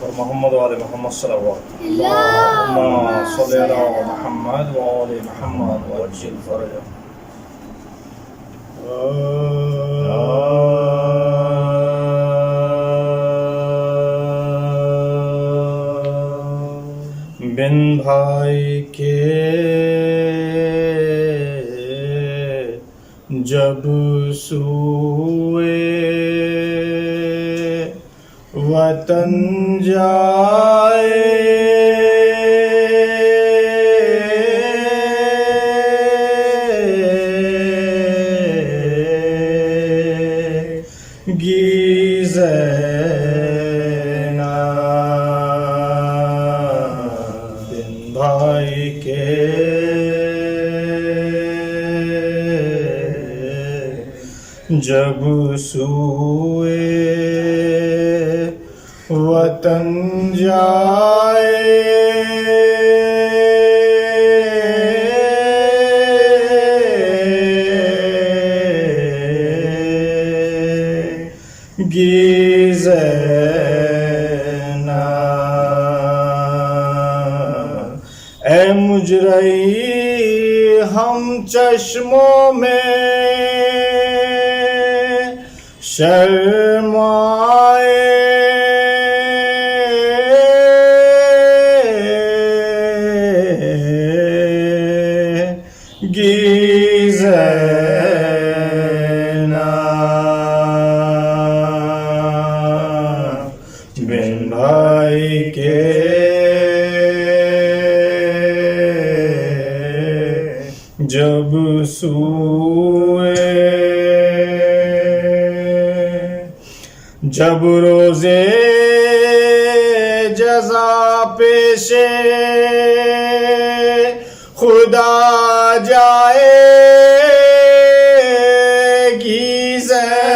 और मोहम्मद वाले मोहम्मद सल्लल्लाहु अल्लाहुम्मा सल्लि अला मुहम्मद व आले मुहम्मद वज्जिल फरजा। बिन भाई के जब सूए वतन जाए, गीज़ैना बिन भाई के जब सूए वतन जाए, गीज़ैना ए मुजरई हम चश्मों में शर्माए, गीज़ैना बिन भाई के जब सूए, जब रोज़े जज़ा पेशे खुदा जाएगी ज़ैना,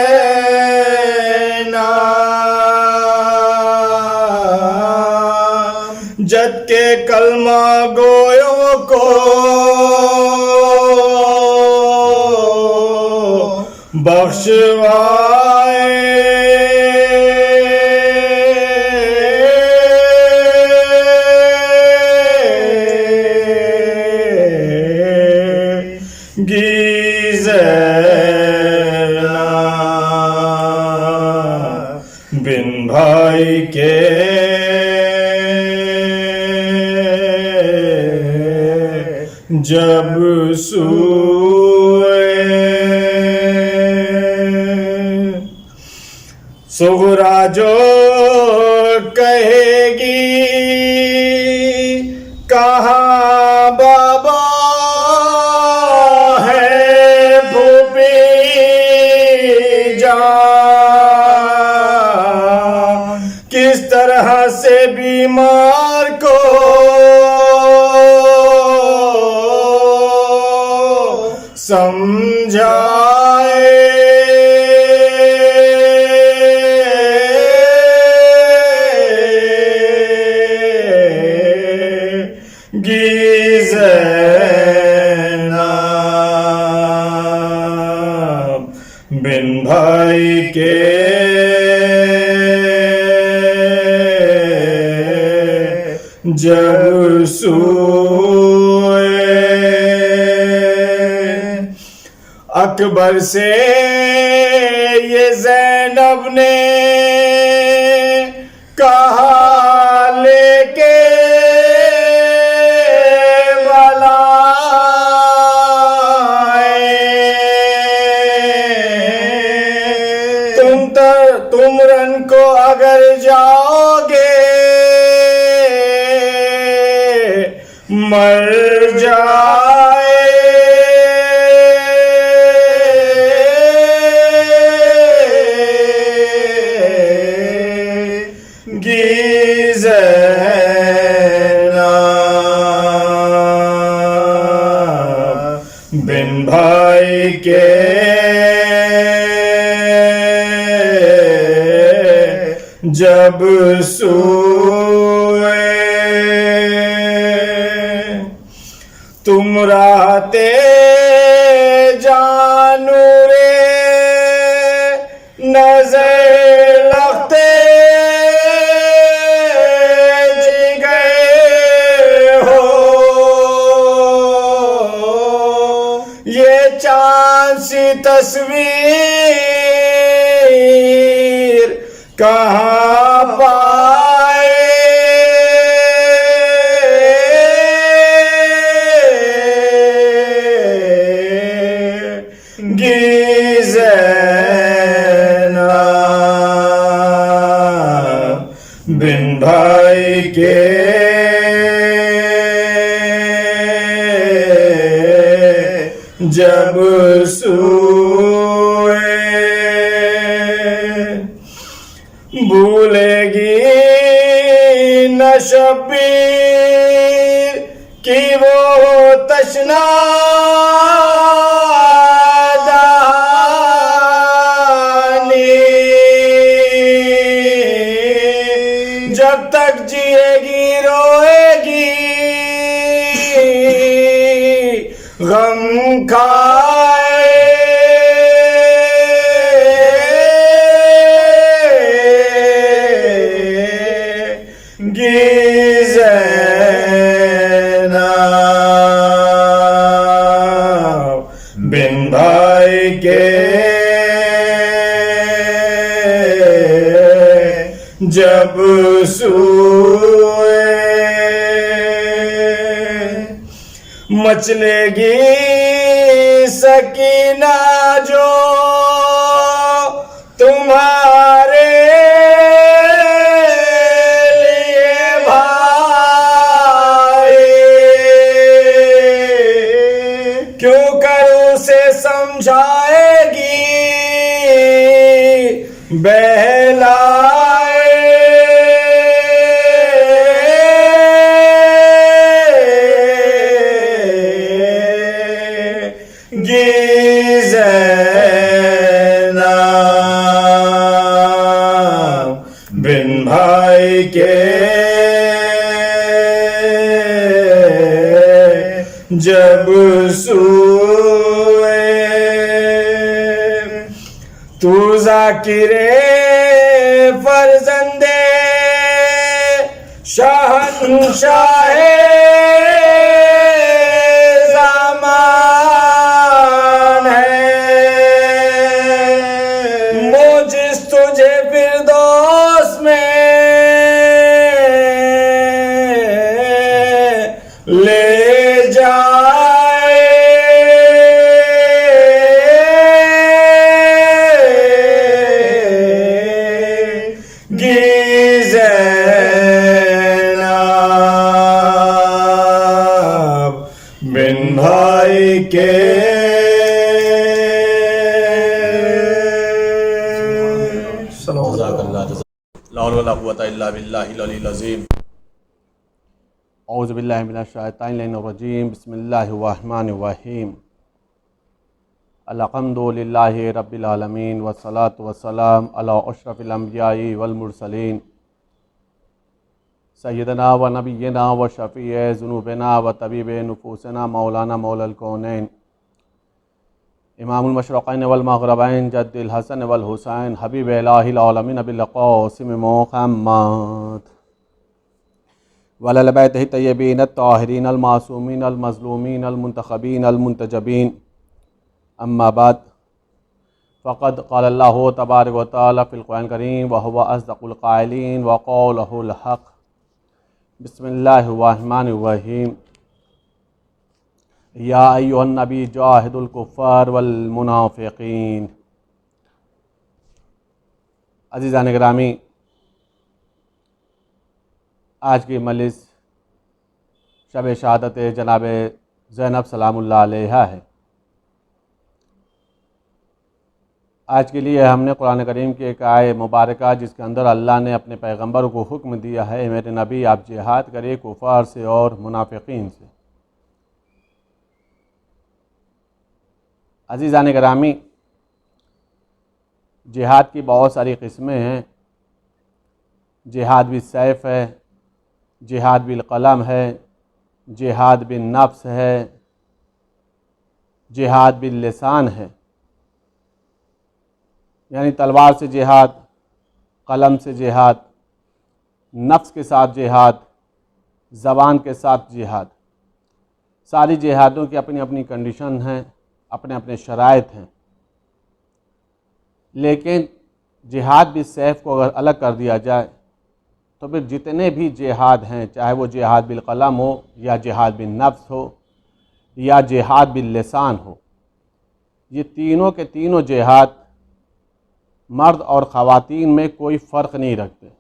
जद के कलमा गोयों को बख्शवाए, गीज़ैना बिन भाई के जब सूए, सुगरा जो कहेगी कहाँ बाबा है भूपी जान, किस तरह से बीमार को समझाए, गीज़ैना बिन भाई के जब सूए, अकबर से ये ज़ैनब ने कहा लेके तुमरन को अगर जाओगे मर जाए, गीज़ैना बिन भाई के जब सोए तुम रहते जानू रे नजर लगते सी तस्वीर कहाँ पाएगी ज़ैनब बिन भाई के जब सोए। भूलेगी न शब्बीर की वो तशना दानी, जब तक जिएगी रोएगी गम खाएगी ज़ैनब बिन भाई के जब सोए। मचलेगी सकीना जो तुम्हारे लिए भाई, क्यों कर उसे समझाएगी बहलाएगी ज़ैनब बिन भाई के जब सोए। तू ज़ाकिरे फर्जंदे शहंशाहे ज़मान है, मोजिज़ तुझे फिरदौस में ले जाएगी ज़ैनब बिन भाई के औज़ुबिल्लाहिमिनश्शैतानिर्रजीम बिस्मिल्लाहिर्रहमानिर्रहीम अल्हम्दुलिल्लाहि रब्बिल आलमीन वस्सलातु वस्सलाम अला अशरफिल अंबियाई वल मुरसलीन सय्यदना व नबिय्यना व शफ़ीए ज़ुनूबिना व तबीबे नुफूसिना मौलाना मौलल कौनैन इमामुल मशरक़ैन वल मग़रिबैन जद्दिल हसन वल हुसैन हबीब इलाहिल आलमीन अबिल क़ासिम मुहम्मद वअला बैतिही तय्यबीन अत्ताहिरीन अल मासूमीन अल मज़लूमीन अल मुंतख़बीन अल मुंतजबीन अम्मा बाद फ़क़द क़ालल्लाहु तबारक व तआला फ़िल क़ुरआनिल करीम व हुवा अस्दक़ुल क़ाइलीन व क़ौलुहुल हक़। बिस्मिल्लाहिर्रहमानिर्रहीम। या अय्युहन नबी जाहिदुल कुफ़्फ़ार वल मुनाफ़िक़ीन। अज़ीज़ान गिरामी, आज की मजलिस शब शहादत जनाब ज़ैनब सलामुल्लाह अलैहा है। आज के लिए हमने कुरान करीम की एक आय मुबारका जिसके अंदर अल्लाह ने अपने पैगंबर को हुक्म दिया है, मेरे नबी आप जिहाद करिए कुफ़ार से और मुनाफिकीन से। अज़ीज़ान गिरामी, जिहाद की बहुत सारी किस्में हैं। जिहाद बिल सैफ़ है, जिहाद बिल क़लम है, जिहाद बिल नफ्स है, जिहाद बिल लिसान है, यानी तलवार से जिहाद, कलम से जिहाद, नफ्स के साथ जिहाद, ज़बान के साथ जिहाद। सारी जिहादों की अपनी अपनी कंडीशन हैं, अपने अपने शराइत हैं, लेकिन जिहाद भी सैफ को अगर अलग कर दिया जाए तो फिर जितने भी जिहाद हैं, चाहे वो जिहाद बिल कलम हो या जिहाद बिल नफ्स हो या जिहाद बिल लिसान हो, ये तीनों के तीनों जिहाद मर्द और ख़वातीन में कोई फ़र्क नहीं रखते।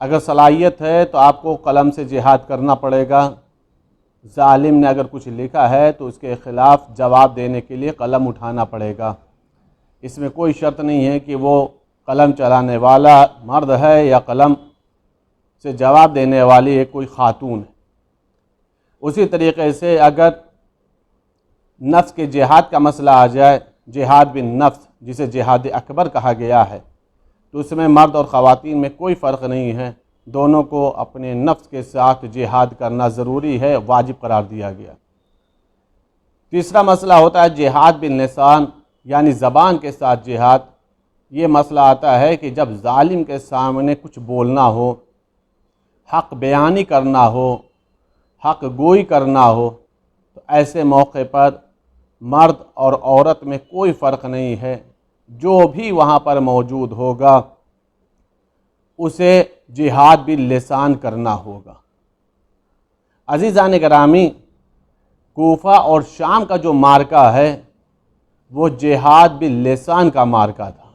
अगर सलाहियत है तो आपको कलम से जिहाद करना पड़ेगा। जालिम ने अगर कुछ लिखा है तो उसके ख़िलाफ़ जवाब देने के लिए कलम उठाना पड़ेगा। इसमें कोई शर्त नहीं है कि वो कलम चलाने वाला मर्द है या कलम से जवाब देने वाली एक कोई खातून है। उसी तरीक़े से अगर नफ्स के जिहाद का मसला आ जाए, जिहाद बिन नफ्स जिसे जिहाद अकबर कहा गया है, तो उसमें मर्द और ख़वातीन में कोई फ़र्क नहीं है, दोनों को अपने नफ्स के साथ जिहाद करना ज़रूरी है, वाजिब करार दिया गया। तीसरा मसला होता है जिहाद बिन लिसान, यानी ज़बान के साथ जिहाद। ये मसला आता है कि जब जालिम के सामने कुछ बोलना हो, हक़ बयानी करना हो, हक़ गोई करना हो, तो ऐसे मौके पर मर्द और औरत में कोई फ़र्क नहीं है, जो भी वहाँ पर मौजूद होगा उसे जिहाद बिल लिसान करना होगा। अज़ीज़ान गिरामी, कूफा और शाम का जो मार्का है वो जिहाद बिल लिसान का मार्का था,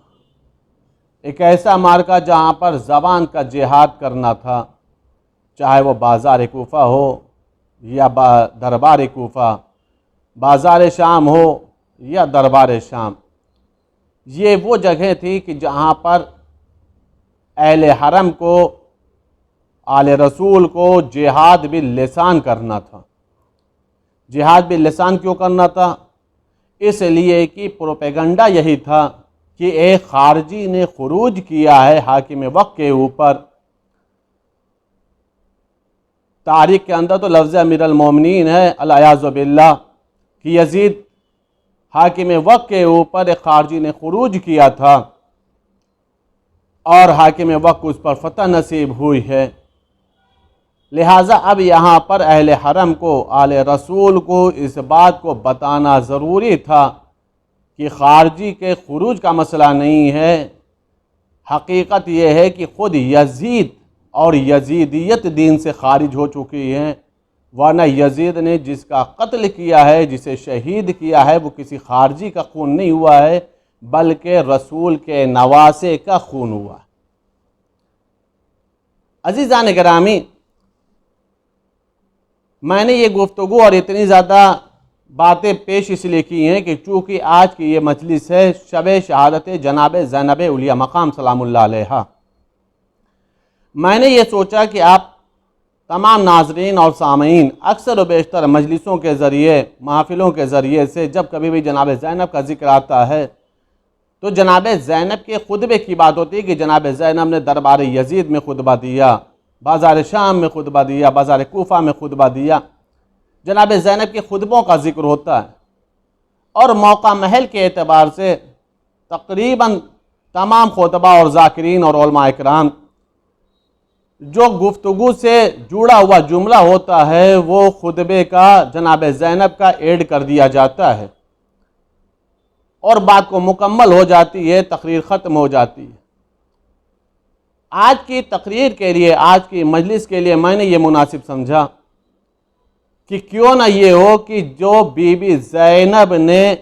एक ऐसा मार्का जहाँ पर ज़बान का जिहाद करना था, चाहे वो बाज़ार कूफा हो या दरबार कूफा, बाज़ार शाम हो या दरबार शाम। ये वो जगह थी कि जहाँ पर अहले हरम को, आले रसूल को जिहाद बिल लिसान करना था। जिहाद बिल लिसान क्यों करना था? इसलिए कि प्रोपेगंडा यही था कि एक खारजी ने खुरूज किया है हाकिम वक्त के ऊपर। तारीख के अंदर तो लफ्ज़ अमीर अल मोमिनीन है अल-अयाज़ु बिल्लाह कि यजीद हाकिम वक्त के ऊपर एक खारजी ने खुरूज किया था और हाकिम वक्त उस पर फतह नसीब हुई है। लिहाजा अब यहाँ पर अहले हरम को, आले रसूल को इस बात को बताना ज़रूरी था कि खारजी के खुरूज का मसला नहीं है, हकीकत यह है कि ख़ुद यजीद और यजीदियत दीन से खारिज हो चुकी हैं। वरना यजीद ने जिसका कत्ल किया है, जिसे शहीद किया है, वो किसी खारजी का खून नहीं हुआ है, बल्कि रसूल के नवासे का खून हुआ। अज़ीज़ान गिरामी, मैंने ये गुफ्तगू और इतनी ज़्यादा बातें पेश इसलिए की हैं कि चूँकि आज की ये मजलिस है शब शहादत जनाब ज़ैनब उलिया मकाम सलामुल्लाह अलैहा। मैंने ये सोचा कि आप तमाम नाज़रीन और सामीन अक्सर व बेशतर मजलिसों के ज़रिए, महफ़िलों के ज़रिए से जब कभी भी जनाब ज़ैनब का ज़िक्र आता है तो जनाब ज़ैनब के खुतबे की बात होती है कि जनाब ज़ैनब ने दरबार यजीद में खुतबा दिया, बाज़ार शाम में खुतबा दिया, बाज़ार कूफा में खुतबा दिया। जनाब ज़ैनब के खुतबों का ज़िक्र होता है और मौका महल के एतबार से तकरीबन तमाम खुतबा और ज़ाकिरीन और उलमा इकराम जो गुफ्तगू से जुड़ा हुआ जुमला होता है वो खुतबे का जनाब ज़ैनब का ऐड कर दिया जाता है और बात को मुकम्मल हो जाती है, तकरीर ख़त्म हो जाती है। आज की तकरीर के लिए, आज की मजलिस के लिए मैंने ये मुनासिब समझा कि क्यों ना ये हो कि जो बीबी ज़ैनब ने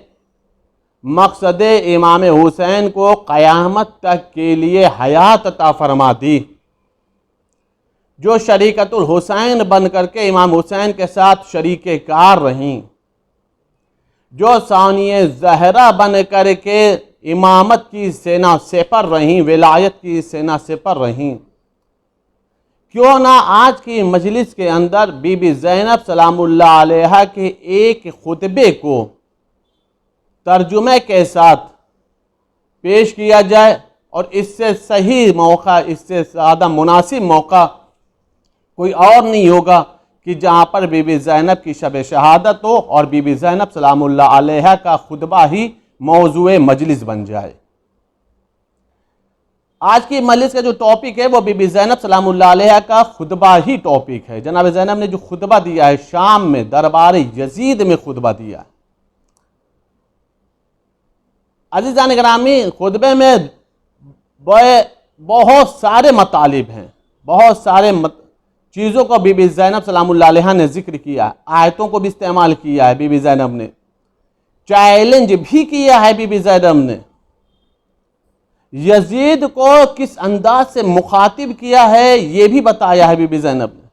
मकसद इमाम हुसैन को क़यामत तक के लिए हयात अता फरमा दी, जो शरीकतुल हुसैन बन करके इमाम हुसैन के साथ शरीके कार रहीं, जो सानिए ज़हरा बन करके इमामत की सेना सेपर रहीं, विलायत की सेना सेपर रहीं, क्यों ना आज की मजलिस के अंदर बीबी ज़ैनब सलामुल्लाह अलैहा के एक खुतबे को तर्जुमे के साथ पेश किया जाए और इससे सही मौका, इससे ज़्यादा मुनासिब मौका कोई और नहीं होगा कि जहाँ पर बीबी ज़ैनब की शब शहादत हो और बीबी ज़ैनब सलामुल्लाह अलैहा का खुतबा ही मौज़ूए मजलिस बन जाए। आज की मजलिस का जो टॉपिक है वो बीबी ज़ैनब सलामुल्लाह अलैहा का खुतबा ही टॉपिक है। जनाब ज़ैनब ने जो खुतबा दिया है शाम में, दरबार यजीद में खुतबा दिया है, अज़ीज़ान गिरामी, खुतबे में बहुत सारे मतालिब हैं, बहुत सारे चीज़ों को बीबी ज़ैनब सलामुल्लाह अलैहा ने जिक्र किया, आयतों को भी इस्तेमाल किया है बीबी ज़ैनब ने, चैलेंज भी किया है बीबी ज़ैनब ने, यजीद को किस अंदाज से मुखातिब किया है ये भी बताया है बीबी ज़ैनब ने।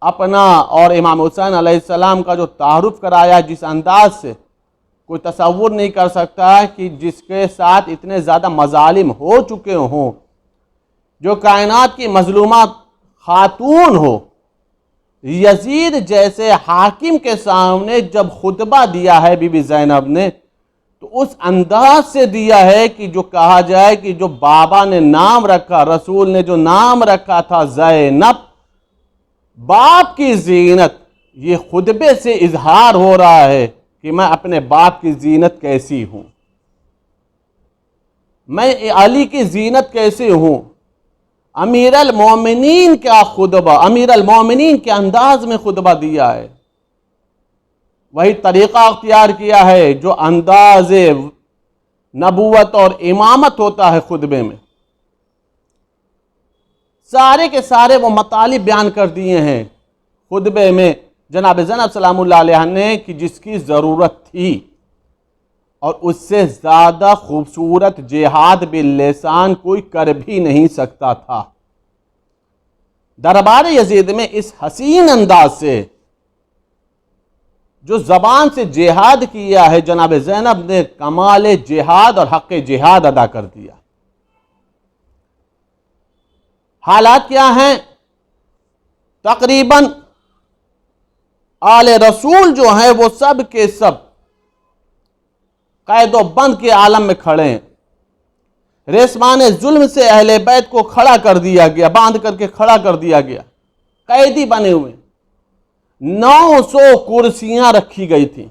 अपना और इमाम हुसैन अलैहिस्सलाम का जो तारुफ कराया जिस अंदाज से, कोई तसव्वुर नहीं कर सकता कि जिसके साथ इतने ज़्यादा मजालिम हो चुके हों, जो कायनात की मजलूमा खातून हो, यजीद जैसे हाकिम के सामने जब खुतबा दिया है बीबी ज़ैनब ने, तो उस अंदाज से दिया है कि जो कहा जाए कि जो बाबा ने नाम रखा, रसूल ने जो नाम रखा था ज़ैनब, बाप की जीनत, ये खुतबे से इजहार हो रहा है कि मैं अपने बाप की जीनत कैसी हूं, मैं अली की जीनत कैसी हूं। अमीर अल मोमिनीन का खुतबा, अमीर अल मोमिनीन के अंदाज में खुतबा दिया है, वही तरीक़ा अख्तियार किया है जो अंदाज़े नबूवत और इमामत होता है खुतबे में। सारे के सारे वो मतालिब बयान कर दिए हैं खुतबे में जनाब ज़ैनब सलामुल्लाह अलैहा ने कि जिसकी ज़रूरत थी, और उससे ज़्यादा खूबसूरत जिहाद बिल्लिसान कोई कर भी नहीं सकता था। दरबार यजीद में इस हसीन अंदाज से जो ज़बान से जिहाद किया है, जनाब ज़ैनब ने कमाल जिहाद और हक़ जिहाद अदा कर दिया। हालात क्या हैं? तकरीबन आले रसूल जो हैं वो सब के सब कैदो बंद के आलम में खड़े हैं। रेसमान जुल्म से अहले बैत को खड़ा कर दिया गया, बांध करके खड़ा कर दिया गया, कैदी बने हुए। 900 कुर्सियां रखी गई थी।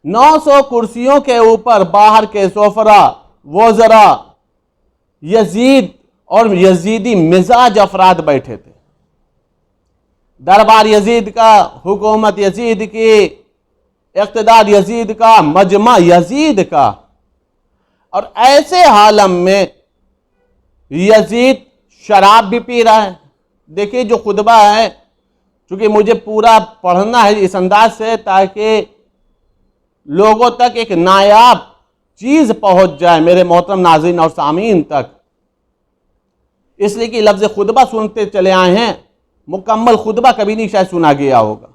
900 कुर्सियों के ऊपर बाहर के सोफरा, वज़रा, यजीद और यजीदी मिजाज अफराद बैठे थे। दरबार यजीद का, हुकूमत यजीद की, इक़्तिदार यजीद का, मजमा यजीद का। और ऐसे हालम में यजीद शराब भी पी रहा है। देखिए जो खुतबा है, चूंकि मुझे पूरा पढ़ना है इस अंदाज से ताकि लोगों तक एक नायाब चीज़ पहुंच जाए, मेरे मोहतरम नाज़रीन और सामीन तक, इसलिए कि लफ्ज़ खुतबा सुनते चले आए हैं, मुकम्मल खुतबा कभी नहीं शायद सुना गया होगा।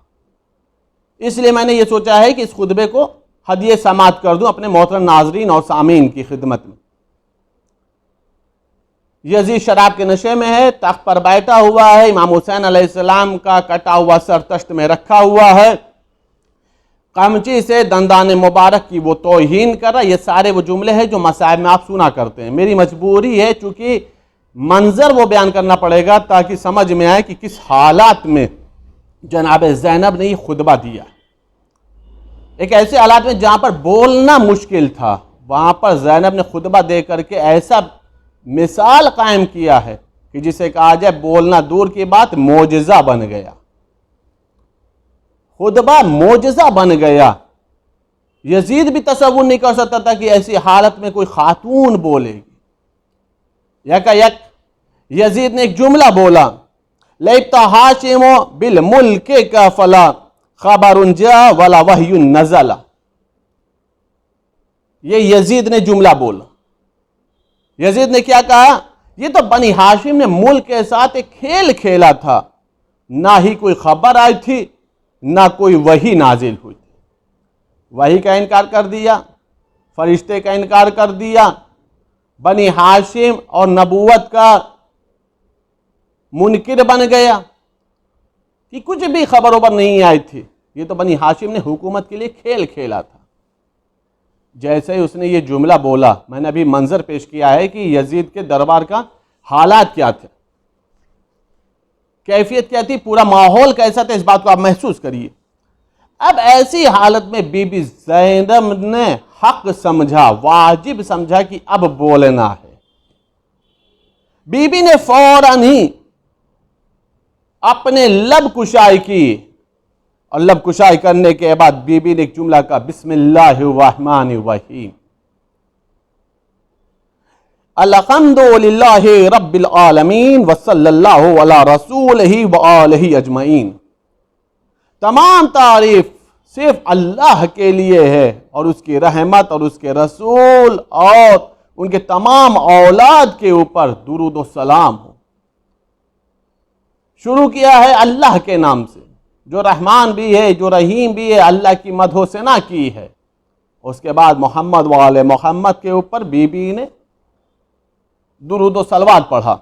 इसलिए मैंने ये सोचा है कि इस खुतबे को हदिये समात कर दूं अपने मोहतरम नाज़रीन और सामीन की खिदमत में। यजीद शराब के नशे में है, तख्त पर बैठा हुआ है, इमाम हुसैन अलैहिस्सलाम का कटा हुआ सर तश्त में रखा हुआ है, कमची से दंदान मुबारक की वो तौहीन कर रहा है। ये सारे वो जुमले हैं जो मसाइब में आप सुना करते हैं। मेरी मजबूरी है, चूंकि मंजर वो बयान करना पड़ेगा ताकि समझ में आए कि किस हालात में जनाब ज़ैनब ने ये खुतबा दिया। एक ऐसे हालात में जहाँ पर बोलना मुश्किल था, वहाँ पर ज़ैनब ने खुतबा दे करके ऐसा मिसाल कायम किया है कि जिसे कहा जाए बोलना दूर की बात, मोजज़ा बन गया। खुतबा मोजज़ा बन गया। यजीद भी तसव्वुर नहीं कर सकता था कि ऐसी हालत में कोई खातून बोलेगी। यकायक यजीद ने एक जुमला बोला, लैता हाशिमो बिल मुल्के का फला खबरुन जा वला वह्युन नज़ला। ये यजीद ने जुमला बोला। यजीद ने क्या कहा? ये तो बनी हाशिम ने मुल्क के साथ एक खेल खेला था, ना ही कोई खबर आई थी, ना कोई वही नाजिल हुई थी। वही का इनकार कर दिया, फरिश्ते का इनकार कर दिया, बनी हाशिम और नबूवत का मुनकिर बन गया कि कुछ भी खबर उबर नहीं आई थी। ये तो बनी हाशिम ने हुकूमत के लिए खेल खेला था। जैसे ही उसने ये जुमला बोला, मैंने अभी मंजर पेश किया है कि यजीद के दरबार का हालात क्या थे, कैफियत क्या थी, पूरा माहौल कैसा था, इस बात को आप महसूस करिए। अब ऐसी हालत में बीबी ज़ैनब ने हक समझा, वाजिब समझा कि अब बोलना है। बीबी ने फौरन ही अपने लब कुशाई की और लब कुशाई करने के बाद बीबी ने एक जुमला कहा, बिस्मिल्लाहिर्रहमानिर्रहीम, अल्हम्दुलिल्लाहि रब्बिल आलमीन व सल्लल्लाहु अला रसूलिही व आलिही अजमईन। तमाम तारीफ सिर्फ अल्लाह के लिए है और उसकी रहमत और उसके रसूल और उनके तमाम औलाद के ऊपर दुरूद व सलाम हो। शुरू किया है अल्लाह के नाम से, जो रहमान भी है, जो रहीम भी है, अल्लाह की मदहो सना की है। उसके बाद मोहम्मद वाले मोहम्मद के ऊपर बीबी ने दुरूद व सलवात पढ़ा।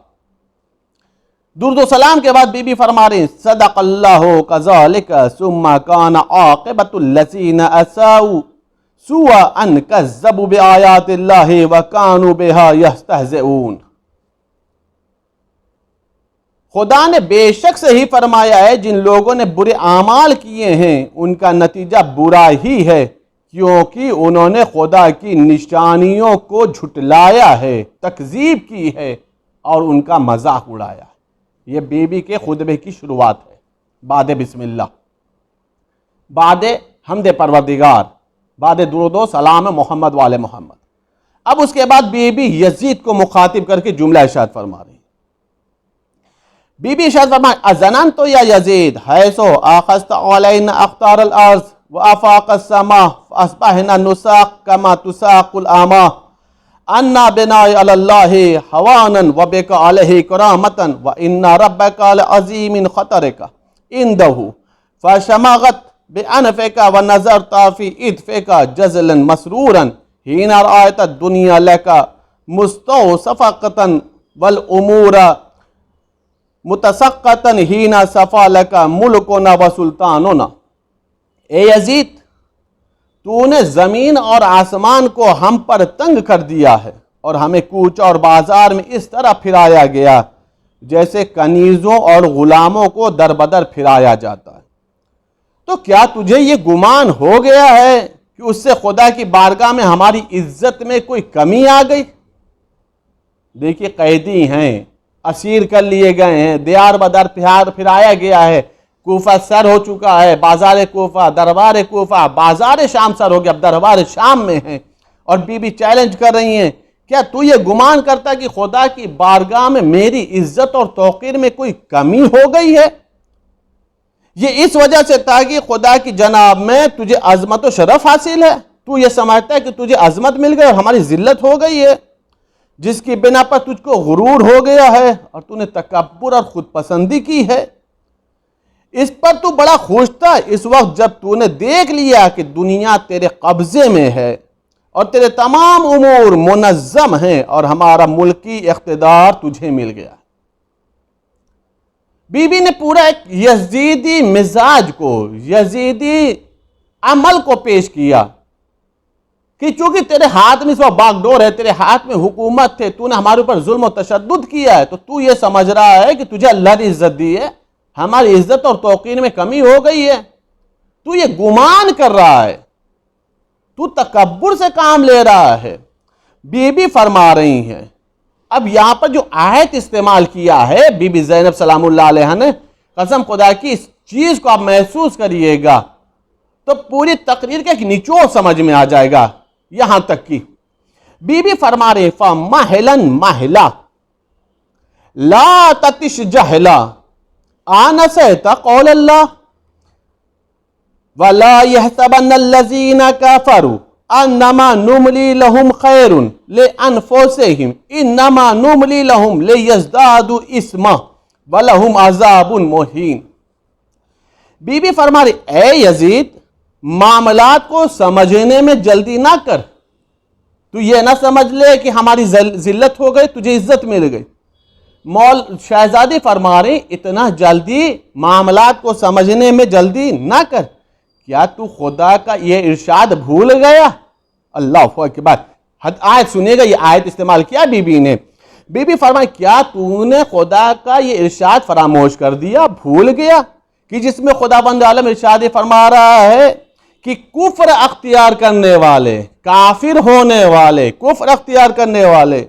दुरूद व सलाम के बाद बीबी फरमा रही, सदक़ल्लाहु कज़ालिका सुम्मा काना आक़िबतुल लज़ीना असाउ सुआ अन कज़्ज़बू बिआयातिल्लाहि व कानू बिहा यस्तहज़िऊन। खुदा ने बेशक से ही फरमाया है, जिन लोगों ने बुरे आमाल किए हैं उनका नतीजा बुरा ही है, क्योंकि उन्होंने खुदा की निशानियों को झुटलाया है, तकजीब की है और उनका मजाक उड़ाया। ये बीबी के खुतबे की शुरुआत है। बादे बिस्मिल्लाह, बादे हमदे परवरदिगार, बादे दुरूद सलाम मोहम्मद वाले मोहम्मद। अब उसके बाद बीबी यजीद को मुखातिब करके जुमला इरशाद फरमा रही। बीबी इरशाद फरमाए, अज़नन तो या यजीद हैसो आखज़्ता अलैना अख्तारल अर्ज़ व आफ़ाक़स समा फ़अस्बहना नुसाक़ कमा तुसाक़ुल आमा अन्ना बिनाए अलल्लाहि हवानन व बिका अलैहि करामतन व इन्ना रब्बका लअज़ीमिन ख़तरका इंदहु फ़शमगत बिअनफ़िका व नज़रता फ़ी इत्फ़िका जज़लन मसरूरन हीना रअयत दुनिया लका मुस्तौसफ़क़तन वल उमूरा मुतसक़्क़तन हीना सफ़ा लका मुल्कुना व सुल्तानुना। ए यजीद, तूने ज़मीन और आसमान को हम पर तंग कर दिया है और हमें कूच और बाजार में इस तरह फिराया गया जैसे कनीज़ों और ग़ुलामों को दरबदर फिराया जाता है। तो क्या तुझे ये गुमान हो गया है कि उससे खुदा की बारगाह में हमारी इज्जत में कोई कमी आ गई? देखिए, कैदी हैं, असीर कर लिए गए हैं, दियार बदर फिराया गया है, कूफा सर हो चुका है, बाजार कूफा, दरबार कूफा, बाजार शाम सर हो गया, अब दरबार शाम में है। और बीबी चैलेंज कर रही हैं, क्या तू ये गुमान करता कि खुदा की बारगाह में मेरी इज्जत और तौकीर में कोई कमी हो गई है? ये इस वजह से था कि खुदा की जनाब में तुझे अजमत और शरफ हासिल है, तू ये समझता है कि तुझे अजमत मिल गई और हमारी जिल्लत हो गई है, जिसकी बिना पर तुझको गुरूर हो गया है और तूने तकब्बुर और खुद पसंदी की है। इस पर तू बड़ा खुश था इस वक्त जब तूने देख लिया कि दुनिया तेरे कब्जे में है और तेरे तमाम उमूर मुनज़्ज़म हैं और हमारा मुल्की इख्तिदार तुझे मिल गया। बीबी ने पूरा एक यजीदी मिजाज को, यजीदी अमल को पेश किया कि चूंकि तेरे हाथ में इस वक्त बागडोर है, तेरे हाथ में हुकूमत थे, तूने हमारे ऊपर जुल्म और तशद्दुद किया है, तो तू ये समझ रहा है कि तुझे अल्लाह ने इज्जत दी है, हमारी इज्जत और तौकीर में कमी हो गई है। तू ये गुमान कर रहा है, तू तकब्बुर से काम ले रहा है। बीबी फरमा रही हैं। अब यहां पर जो आयत इस्तेमाल किया है बीबी ज़ैनब सलामुल्लाह अलैहा ने, कसम खुदा की इस चीज को आप महसूस करिएगा तो पूरी तकरीर का एक निचोड़ समझ में आ जाएगा। यहां तक कि बीबी फरमा रहे, फमहलन महिला ला ततिश जहला आनसैता कौल अल्लाह वला यहसबन्नल्लज़ीना कफरू अन्नमा नुमली लहुम खैरुन ले अनफुसिहिम इन्नमा नुमली लहुम ले यज़दादु इस्मा वलहुम अज़ाबुन मुहीन। बीबी फरमा रही, ए यजीद, मामलात को समझने में जल्दी ना कर। तू ये ना समझ ले कि हमारी जिल्लत हो गई, तुझे इज्जत मिल गई। मौल शहजादी फरमा रही, इतना जल्दी मामलात को समझने में जल्दी ना कर। क्या तू खुदा का ये इरशाद भूल गया? अल्लाह अकबर। आयत सुनिएगा, ये आयत इस्तेमाल किया बीबी ने। बीबी फरमाई, क्या तूने खुदा का ये इरशाद फरामोश कर दिया, भूल गया कि जिसमें खुदाबंद आलम इरशाद फरमा रहा है कि कुफ्र अख्तियार करने वाले, काफिर होने वाले, कुफ्र अख्तियार करने वाले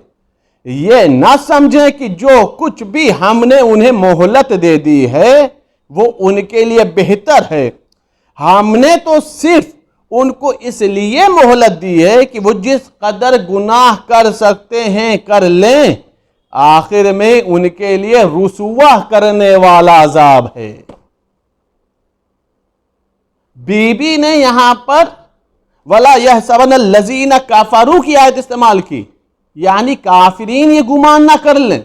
ये ना समझे कि जो कुछ भी हमने उन्हें मोहलत दे दी है वो उनके लिए बेहतर है। हमने तो सिर्फ उनको इसलिए मोहलत दी है कि वो जिस कदर गुनाह कर सकते हैं कर लें, आखिर में उनके लिए रुसवा करने वाला अजाब है। बीबी ने यहां पर वला यह सबन लजीना काफरू की आयत इस्तेमाल की, यानी काफिरीन ये गुमान ना कर लें,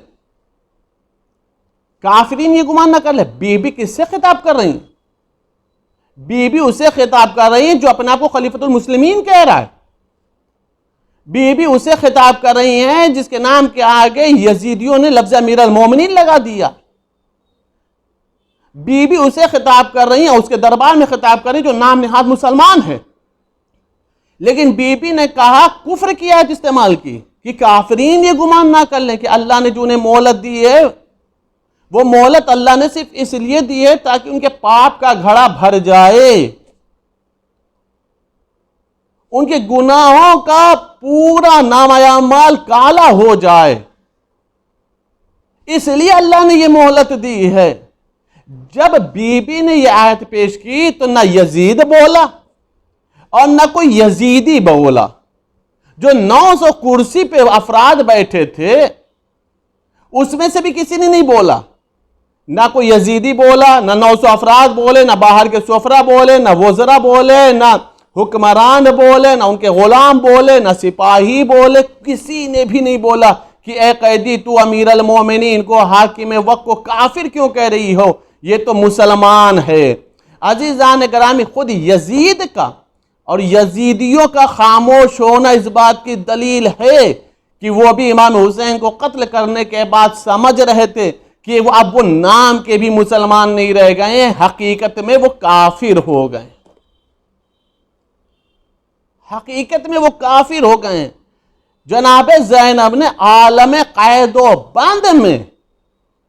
काफिरीन ये गुमान ना कर ले। बीबी किससे खिताब कर रही हैं? बीबी उसे खिताब कर रही है जो अपने आप को खलीफतुल मुस्लिमीन कह रहा है। बीबी उसे खिताब कर रही हैं जिसके नाम के आगे यजीदियों ने लफ्ज़ अमीर अल मोमिनीन लगा दिया। बीबी उसे खिताब कर रही है, उसके दरबार में खिताब कर रही जो नाम निहाद मुसलमान है। लेकिन बीबी ने कहा, कुफ्र की आयत इस्तेमाल की कि काफिरीन ये गुमान ना कर लें कि अल्लाह ने जो उन्हें मोहलत दी है, वो मोहलत अल्लाह ने सिर्फ इसलिए दी है ताकि उनके पाप का घड़ा भर जाए, उनके गुनाहों का पूरा नामायामाल काला हो जाए, इसलिए अल्लाह ने ये मोहलत दी है। जब बीबी ने यह आयत पेश की तो ना यजीद बोला और ना कोई यजीदी बोला। जो 900 कुर्सी पे अफराद बैठे थे उसमें से भी किसी ने नहीं बोला। ना कोई यजीदी बोला, ना 900 अफराद बोले, ना बाहर के सुफरा बोले, ना वज़रा बोले, ना हुक्मरान बोले, ना उनके गुलाम बोले, ना सिपाही बोले। किसी ने भी नहीं बोला कि ए कैदी तू अमीर अल मोमिनीन को, हाकिम वक्त को काफिर क्यों कह रही हो, ये तो मुसलमान है। अजीज़ान ग्रामी, खुद यजीद का और यजीदियों का खामोश होना इस बात की दलील है कि वो भी इमाम हुसैन को कत्ल करने के बाद समझ रहे थे कि वो अब वो नाम के भी मुसलमान नहीं रह गए, हकीकत में वो काफिर हो गए, हकीकत में वो काफिर हो गए। जनाब ज़ैनब ने आलम कैदो बंद में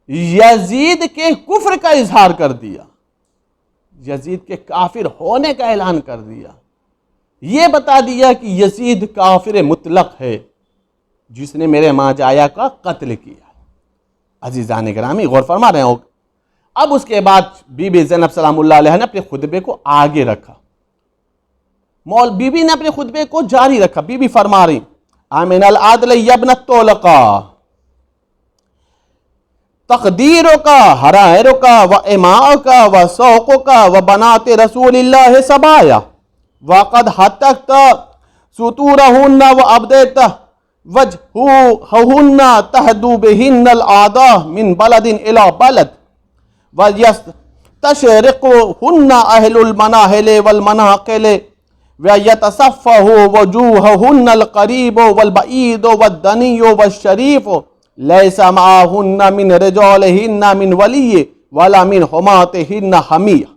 यजीद के कुफ्र का इजहार कर दिया, यजीद के काफिर होने का ऐलान कर दिया। ये बता दिया कि यजीद काफिर मुतलक है जिसने मेरे माजाया का कत्ल किया। अजीज़ान गिरामी, गौर फरमा रहे हो। अब उसके बाद बीबी ज़ैनब सलामुल्लाह अलैहा ने अपने खुतबे को आगे रखा, बीबी ने अपने खुतबे को जारी रखा। बीबी फरमा रही, आमिनल आदल यब्न तोलका, तकदीरों का, हरायरों का, व इमाओं का, व सौकों का, व बनाते रसूलिल्लाह सबाया वक़द हतक सुतूरहुन्ना व अबदेत वजहुहुन्ना तहदू बिहिन्नल आदा मिन बलदिन इला बलद व यस्तशरिकुहुन्ना अहलुल मनाहिल वल मनाकिल व यतसफ़हु वजूहुहुन्नल क़रीब वल बईद वद्दनी वश्शरीफ लैसा माहुन्ना मिन रिजालिहिन्ना मिन वली वला मिन हुमातिहिन्ना हमिया।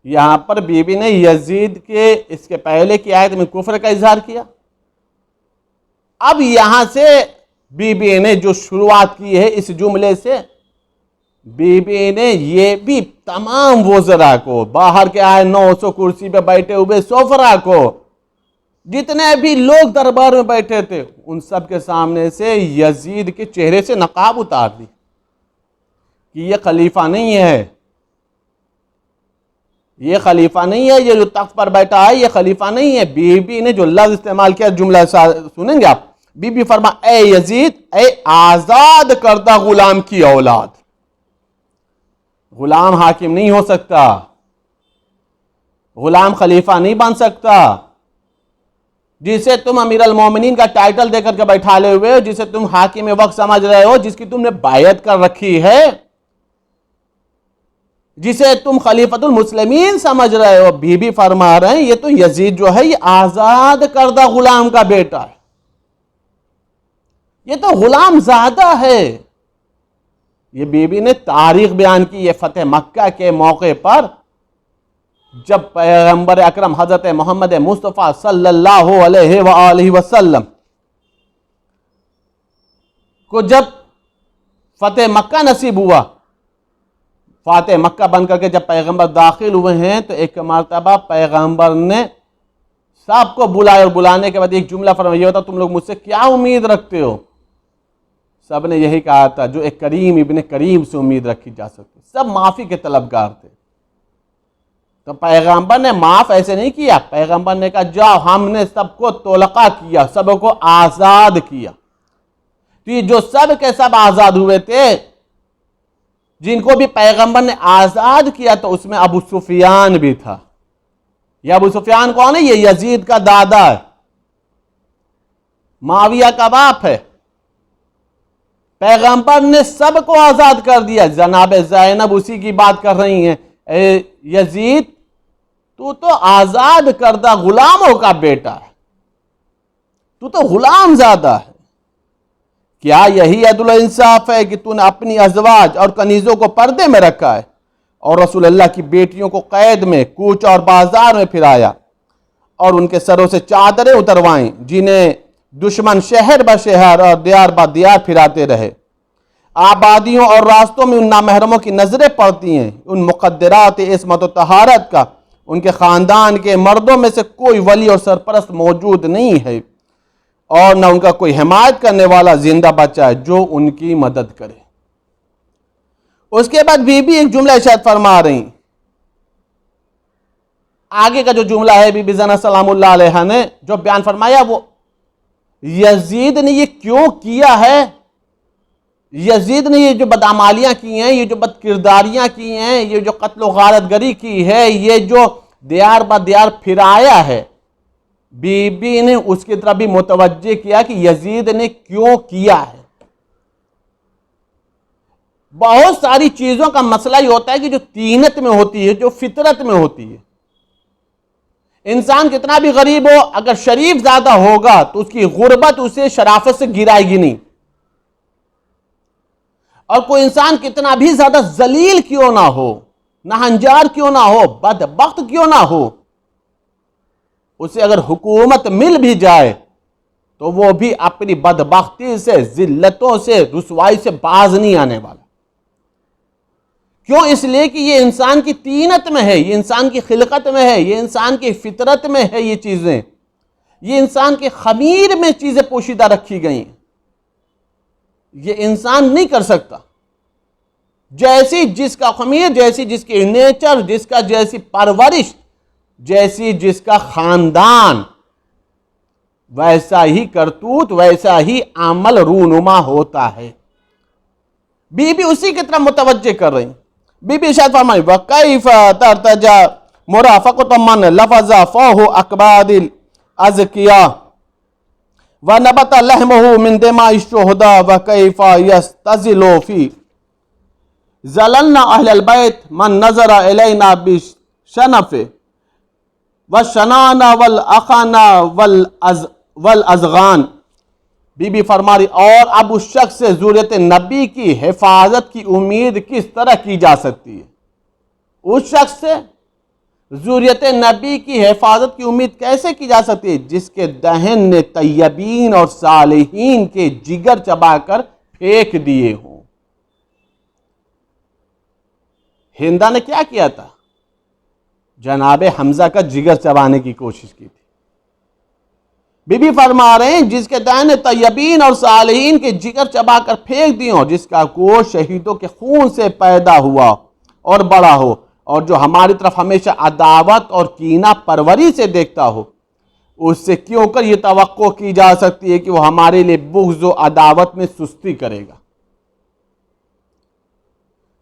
यहां पर बीबी ने यजीद के इसके पहले की आयत में कुफ्र का इजहार किया। अब यहां से बीबी ने जो शुरुआत की है इस जुमले से, बीबी ने ये भी तमाम वज़रा को, बाहर के आए 900 कुर्सी पे बैठे हुए सोफरा को, जितने भी लोग दरबार में बैठे थे, उन सब के सामने से यजीद के चेहरे से नकाब उतार दी कि ये खलीफा नहीं है, ये खलीफा नहीं है, ये जो तख्त पर बैठा है ये खलीफा नहीं है। बीबी ने जो लफ्ज इस्तेमाल किया, जुमला सुनेंगे आप। बीबी फरमा, ए यजीद, ए आजाद करदा गुलाम की औलाद, गुलाम हाकिम नहीं हो सकता, गुलाम खलीफा नहीं बन सकता। जिसे तुम अमीर अल मोमिनीन का टाइटल देकर के बैठा ले हुए हो, जिसे तुम हाकिम वक्त समझ रहे हो, जिसकी तुमने बायत कर रखी है, जिसे तुम खलीफतुल मुस्लिमीन समझ रहे हो, बीबी फरमा रहे हैं ये तो यजीद जो है ये आजाद करदा गुलाम का बेटा है, ये तो गुलाम ज़ादा है। ये बीबी ने तारीख बयान की, ये फतेह मक्का के मौके पर जब पैगंबर अकरम हजरत मोहम्मद मुस्तफ़ा सल्लल्लाहु अलैहि वसल्लम को जब फतेह मक्का नसीब हुआ, फातह मक्का बन करके जब पैगंबर दाखिल हुए हैं, तो एक मरतबा पैगंबर ने सबको बुलाया और बुलाने के बाद एक जुमला फरमाया, ये होता तुम लोग मुझसे क्या उम्मीद रखते हो। सब ने यही कहा था जो एक करीम इब्ने करीम से उम्मीद रखी जा सकती। सब माफ़ी के तलबगार थे, तो पैगंबर ने माफ ऐसे नहीं किया। पैगंबर ने कहा जाओ, हमने सबको तोलका किया, सबको आजाद किया। तो ये जो सब के सब आजाद हुए थे, जिनको भी पैगंबर ने आजाद किया, तो उसमें अबू सुफियान भी था। ये अबू सुफियान कौन है? ये यजीद का दादा है, माविया का बाप है। पैगंबर ने सबको आजाद कर दिया। जनाब ज़ैनब उसी की बात कर रही हैं, यजीद तू तो आजाद करदा गुलामों का बेटा है, तू तो गुलाम ज्यादा है। क्या यही अदल इंसाफ है कि तूने अपनी अजवाज और कनीजों को पर्दे में रखा है और रसूलुल्लाह की बेटियों को कैद में कूच और बाजार में फिराया और उनके सरों से चादरें उतरवाएं, जिन्हें दुश्मन शहर ब शहर और दियार ब दियार फिराते रहे। आबादियों और रास्तों में उन नामहरमों की नजरें पड़ती हैं। उन मुकद्दरात इस्मत और तहारत का उनके ख़ानदान के मर्दों में से कोई वली और सरपरस्त मौजूद नहीं है और न उनका कोई हिमायत करने वाला जिंदा बचा है जो उनकी मदद करे। उसके बाद बीबी एक जुमला इरशाद फरमा रही। आगे का जो जुमला है बीबी ज़ैनब सलामुल्लाह अलैहा ने जो बयान फरमाया, वो यजीद ने ये क्यों किया है, यजीद ने ये जो बदअमालियां की हैं, ये जो बदकिरदारियां की हैं, ये जो कत्ल व गारतगरी की है, ये जो दियार ब दियार फिराया है, बीबी ने उसकी तरफ भी मुतवज्जे किया कि यजीद ने क्यों किया है। बहुत सारी चीजों का मसला ये होता है कि जो तीनत में होती है, जो फितरत में होती है। इंसान कितना भी गरीब हो, अगर शरीफ ज्यादा होगा तो उसकी गुर्बत उसे शराफत से गिराएगी नहीं। और कोई इंसान कितना भी ज्यादा जलील क्यों ना हो, नाहंजार क्यों ना हो, बदबख्त क्यों ना हो, उसे अगर हुकूमत मिल भी जाए तो वो भी अपनी बदबख्ती से, जिल्लतों से, रुसवाई से बाज नहीं आने वाला। क्यों? इसलिए कि ये इंसान की तीनत में है, ये इंसान की खिलकत में है, ये इंसान की फितरत में है। ये चीजें, ये इंसान के खमीर में चीजें पोशीदा रखी गई। ये इंसान नहीं कर सकता। जैसी जिसका खमीर, जैसी जिसकी नेचर, जिसका जैसी परवरिश, जैसी जिसका खानदान, वैसा ही करतूत, वैसा ही अमल रूनुमा होता है। बीबी उसी की तरफ मुतवज्जे कर रही। बीबी शायद फरमाई वकैफ तरतजा मुराफक़त मन लफज़ा फहु अकबादिल अज़किया व नबत लहमहु मिन दिमाइ शुहदा व कैफा यस्तज़िलु फी ज़ललना अहलल बैत मन नज़रा इलैना बिशनफ़ व शनाना वल अखाना वल अज़गान। बीबी फरमा रही, और अब उस शख्स से ज़ुर्रियत नबी की हिफाजत की उम्मीद किस तरह की जा सकती है? उस शख्स से ज़ुर्रियत नबी की हिफाजत की उम्मीद कैसे की जा सकती है जिसके दहन ने तय्यबीन और सालिहीन के जिगर चबाकर फेंक दिए हों। हिंदा ने क्या किया था? जनाब हमजा का जिगर चबाने की कोशिश की थी। बीबी फरमा रहे हैं जिसके दान तय्यबीन और सालिहीन के जिगर चबाकर फेंक दिए हो, जिसका गोश्त शहीदों के खून से पैदा हुआ और बड़ा हो, और जो हमारी तरफ हमेशा अदावत और कीना परवरी से देखता हो, उससे क्यों कर ये तवक्को की जा सकती है कि वो हमारे लिए बुग़्ज़ व अदावत में सुस्ती करेगा।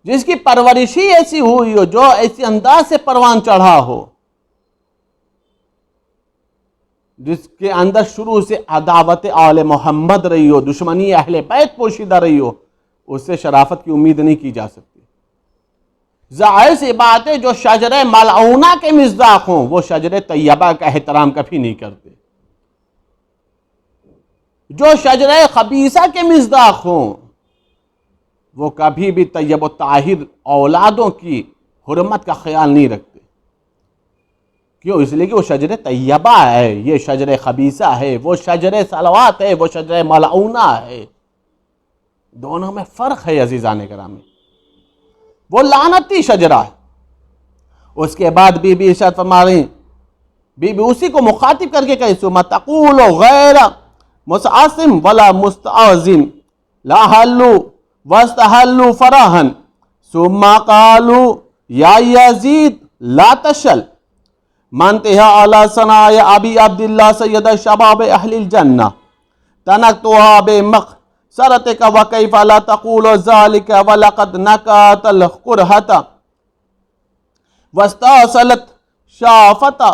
जिसकी परवरिश ही ऐसी हुई हो, जो ऐसी अंदाज से परवान चढ़ा हो, जिसके अंदर शुरू से अदावत आले मोहम्मद रही हो, दुश्मनी अहले बैत पोशीदा रही हो, उससे शराफत की उम्मीद नहीं की जा सकती। जाहिर सी बात है, जो शजरे मलऊना के मिज़दाक़ हों वो शजरे तैयबा का एहतराम कभी नहीं करते। जो शजरे खबीसा के मिज़दाक़ हों वो कभी भी तैयब व ताहिर औलादों की हुर्मत का ख्याल नहीं रखते। क्यों? इसलिए कि वो शजरे तैयबा है, ये शजरे खबीसा है, वो शजरे सलवात है, वो शजरे मलऊना है। दोनों में फ़र्क है अज़ीज़ान किराम। वो लानती शजरा है। उसके बाद बीबी इरशाद फरमा रही, बीबी उसी को मुखातिब करके कही सुम्मा तक़ूलु गैर मुस्असिम वला मुस्तअज़िन ला हल्लु वस्तहल्लु फराहन सुम्मा क़ालू या यज़ीद ला तशल मनतहा अला सनाय अबी अब्दुल्लाह सैयद शबाब अहलिल जन्ना तनक्तुहा बेमक़सरतिक व कैफ़ ला तक़ूलु ज़ालिक व लक़द नकातल कुरहता वस्तासलत शाफ़ता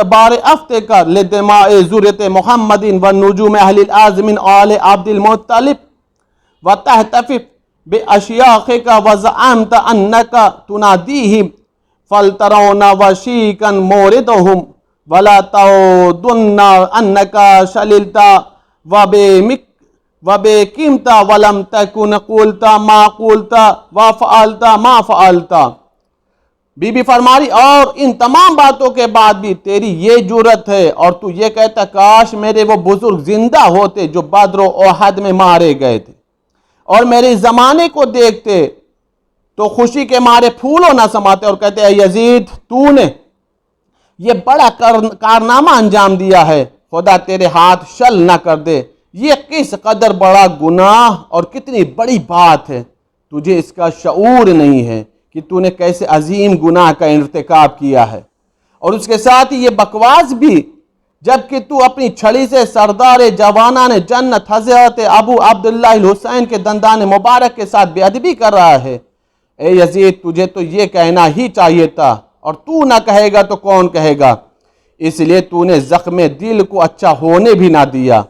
बार अफ्तिकार लिदमाए ज़ुरत मुहम्मदिन व नुजूम अहलिल आज़मिन आले अब्दुल मुत्तलिब व तहतफ़िफ़ बेअशियाक़िका व ज़अमत अन्नका तुनादीहिम फलतरौना वशीकन मोरिदहुम वला तौदुन्ना अन्नका शलिलता व बेकिमता वलम तकुन कुलता मा कुलता व फ़अलता मा फ़अलता। बीबी फरमारी और इन तमाम बातों के बाद भी तेरी ये जुर्रत है और तू ये कहता काश मेरे वो बुजुर्ग जिंदा होते जो बद्र और ओहद में मारे गए थे और मेरे ज़माने को देखते तो खुशी के मारे फूलों ना समाते और कहते हैं यजीद तूने ये बड़ा कारनामा अंजाम दिया है, खुदा तेरे हाथ शल ना कर दे। ये किस कदर बड़ा गुनाह और कितनी बड़ी बात है, तुझे इसका शऊर नहीं है कि तूने कैसे अजीम गुनाह का इर्तिकाब किया है। और उसके साथ ही ये बकवास भी, जबकि तू अपनी छड़ी से सरदार जवाना ने जन्नत हज़रत अबू अब्दुल्लाह हुसैन के दंदान मुबारक के साथ बेअदबी कर रहा है। ए यजीद तुझे तो ये कहना ही चाहिए था और तू ना कहेगा तो कौन कहेगा, इसलिए तूने ज़ख्म दिल को अच्छा होने भी ना दिया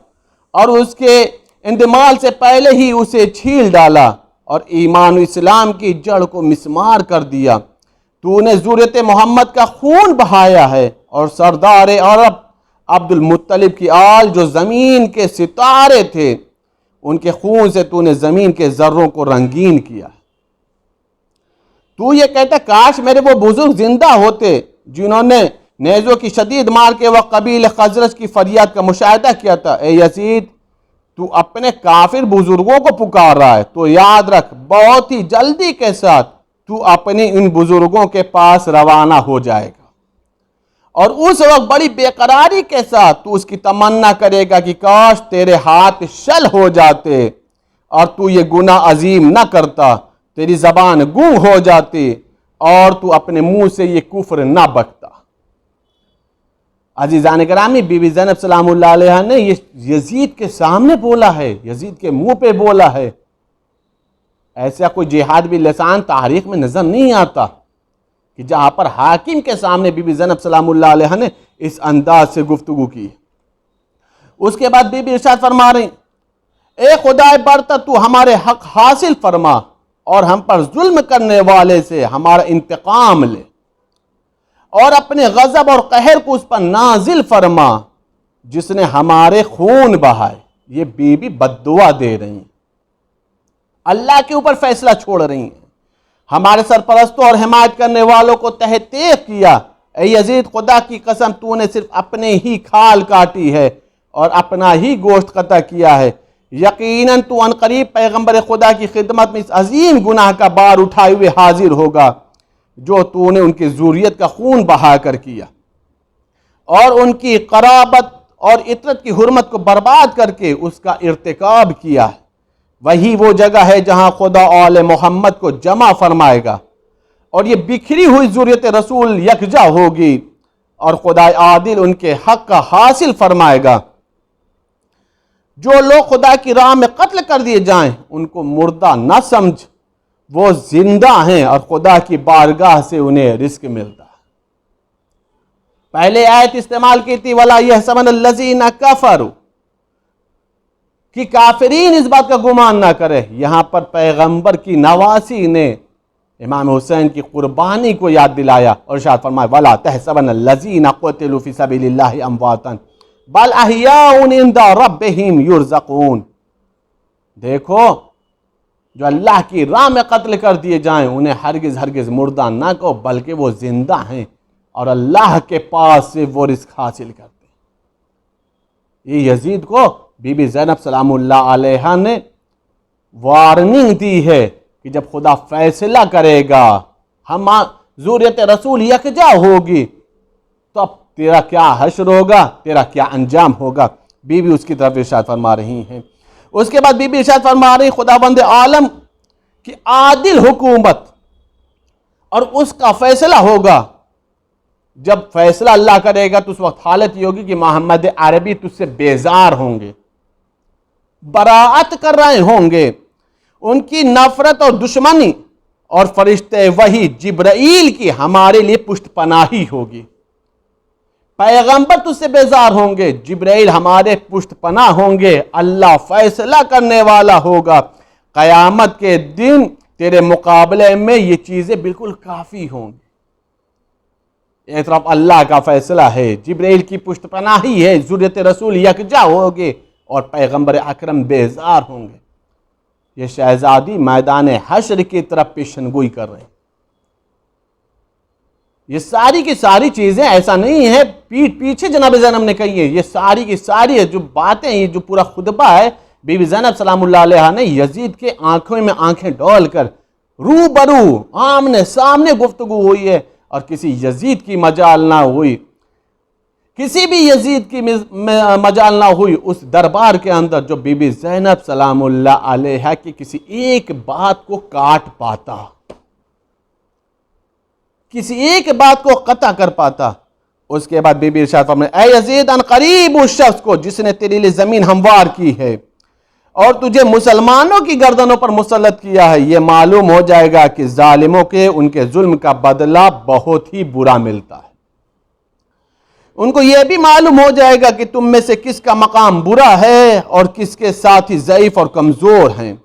और उसके इंदमाल से पहले ही उसे छील डाला और ईमान इस्लाम की जड़ को मिसमार कर दिया। तूने ज़ुर्रियत मोहम्मद का खून बहाया है और सरदार अरब अब्दुल मुत्तलिब की आल जो ज़मीन के सितारे थे उनके खून से तूने ज़मीन के ज़र्रों को रंगीन किया। तू ये कहता काश मेरे वो बुजुर्ग जिंदा होते जिन्होंने नेज़ों की शदीद मार के वक्त कबील खजरज की फरियाद का मुशाहिदा किया था। ए यजीद तू अपने काफिर बुजुर्गों को पुकार रहा है तो याद रख बहुत ही जल्दी के साथ तू अपने इन बुजुर्गों के पास रवाना हो जाएगा और उस वक्त बड़ी बेकरारी के साथ तू उसकी तमन्ना करेगा कि काश तेरे हाथ शल हो जाते और तू ये गुनाह अजीम न करता, तेरी जबान गूं हो जाती और तू अपने मुंह से ये कुफ्र ना बकता। अजीज़ान करामी, बीबी ज़ैनब सलामुल्लाह अलैहा ने ये यजीद के सामने बोला है, यजीद के मुंह पे बोला है। ऐसा कोई जिहाद भी लिसान तारीख में नजर नहीं आता कि जहां पर हाकिम के सामने बीबी ज़ैनब सलामुल्लाह अलैहा ने इस अंदाज से गुफ्तगू की। उसके बाद बीबी इरशाद फरमा रही, ए खुदाए बरतर तू हमारे हक हासिल फरमा और हम पर जुल्म करने वाले से हमारा इंतकाम ले और अपने गजब और कहर को उस पर नाजिल फरमा जिसने हमारे खून बहाए। ये बीबी बद्दुआ दे रही हैं, अल्लाह के ऊपर फैसला छोड़ रही हैं। हमारे सरपरस्तों और हिमायत करने वालों को तहतीक किया। ए यजीद खुदा की कसम तूने सिर्फ अपने ही खाल काटी है और अपना ही गोश्त कतः किया है। यकीनन तू अनकरीब पैगंबर खुदा की खिदमत में इस अजीम गुनाह का बार उठाए हुए हाजिर होगा जो तूने उनकी ज़ुर्रियत का खून बहा कर किया और उनकी कराबत और इतरत की हुर्मत को बर्बाद करके उसका इर्तिकाब किया है। वही वो जगह है जहां खुदा आले मोहम्मद को जमा फरमाएगा और ये बिखरी हुई ज़ुर्रियत रसूल यकजा होगी और खुदा आदिल उनके हक का हासिल फरमाएगा। जो लोग खुदा की राह में कत्ल कर दिए जाएं उनको मुर्दा न समझ, वो जिंदा हैं और खुदा की बारगाह से उन्हें रिस्क मिलता है। पहले आयत इस्तेमाल की थी वला यहसबन अल्लज़ीना कफरू कि काफिरीन इस बात का गुमान ना करे। यहां पर पैगंबर की नवासी ने इमाम हुसैन की कुर्बानी को याद दिलाया और इरशाद फरमाया वला तहसबन अल्लज़ीना क़ुतिलू फ़ी सबीलिल्लाहि अमवातन बल अहयाउन इंदा रब्बिहिम युरज़क़ून। देखो जो अल्लाह की राह में कत्ल कर दिए जाएं उन्हें हरगिज हरगिज मुर्दा ना कहो बल्कि वो जिंदा हैं और अल्लाह के पास से वो रिस्क हासिल करते हैं। ये यजीद को बीबी ज़ैनब सलामुल्लाह अलैहा ने वार्निंग दी है कि जब खुदा फैसला करेगा हम ज़ुर्रियत रसूल यकजा होगी तो अब तेरा क्या हश्र होगा, तेरा क्या अंजाम होगा। बीबी उसकी तरफ इरशाद फरमा रही हैं। उसके बाद बीबी इरशाद फरमा रही खुदाबंद आलम कि आदिल हुकूमत और उसका फैसला होगा। जब फैसला अल्लाह करेगा तो उस वक्त हालत ये होगी कि मोहम्मद अरबी तुझसे बेजार होंगे, बराअत कर रहे होंगे, उनकी नफरत और दुश्मनी, और फरिश्ते वही जिब्राइल की हमारे लिए पुष्ट पनाही होगी। पैगंबर तुझसे बेजार होंगे, जिब्राइल हमारे पुष्ट पनाह होंगे। अल्लाह फैसला करने वाला होगा। कयामत के दिन तेरे मुकाबले में ये चीजें बिल्कुल काफी होंगी। एक तरफ अल्लाह का फैसला है, जिब्राइल की पुष्ट पनाही है, ज़ुर्रियत रसूल यकजा होगे और पैगंबर अकरम बेजार होंगे। ये शहजादी मैदान हश्र की तरफ पेशनगोई कर रहे हैं। ये सारी की सारी चीजें ऐसा नहीं है पीठ पीछे जनाब ज़ैनब ने कही है, ये सारी की सारी है जो बातें, ये जो पूरा खुतबा है, बीबी ज़ैनब सलामुल्लाह अलैहा ने यजीद के आंखों में आंखें डाल कर रूबरू आमने सामने गुफ्तगू हुई है, और किसी यजीद की मजाल ना हुई, किसी भी यजीद की मजाल ना हुई उस दरबार के अंदर जो बीबी ज़ैनब सलामुल्लाह अलैहा की किसी एक बात को काट पाता, किसी एक बात को कता कर पाता। उसके बाद बीबी इरशाद फरमाए, ऐ यजीद अन करीब उस शख्स को जिसने तेरे लिए जमीन हमवार की है और तुझे मुसलमानों की गर्दनों पर मुसल्लत किया है, यह मालूम हो जाएगा कि जालिमों के उनके जुल्म का बदला बहुत ही बुरा मिलता है। उनको यह भी मालूम हो जाएगा कि तुम में से किसका मकाम बुरा है और किसके साथ ही ज़ईफ और कमज़ोर हैं।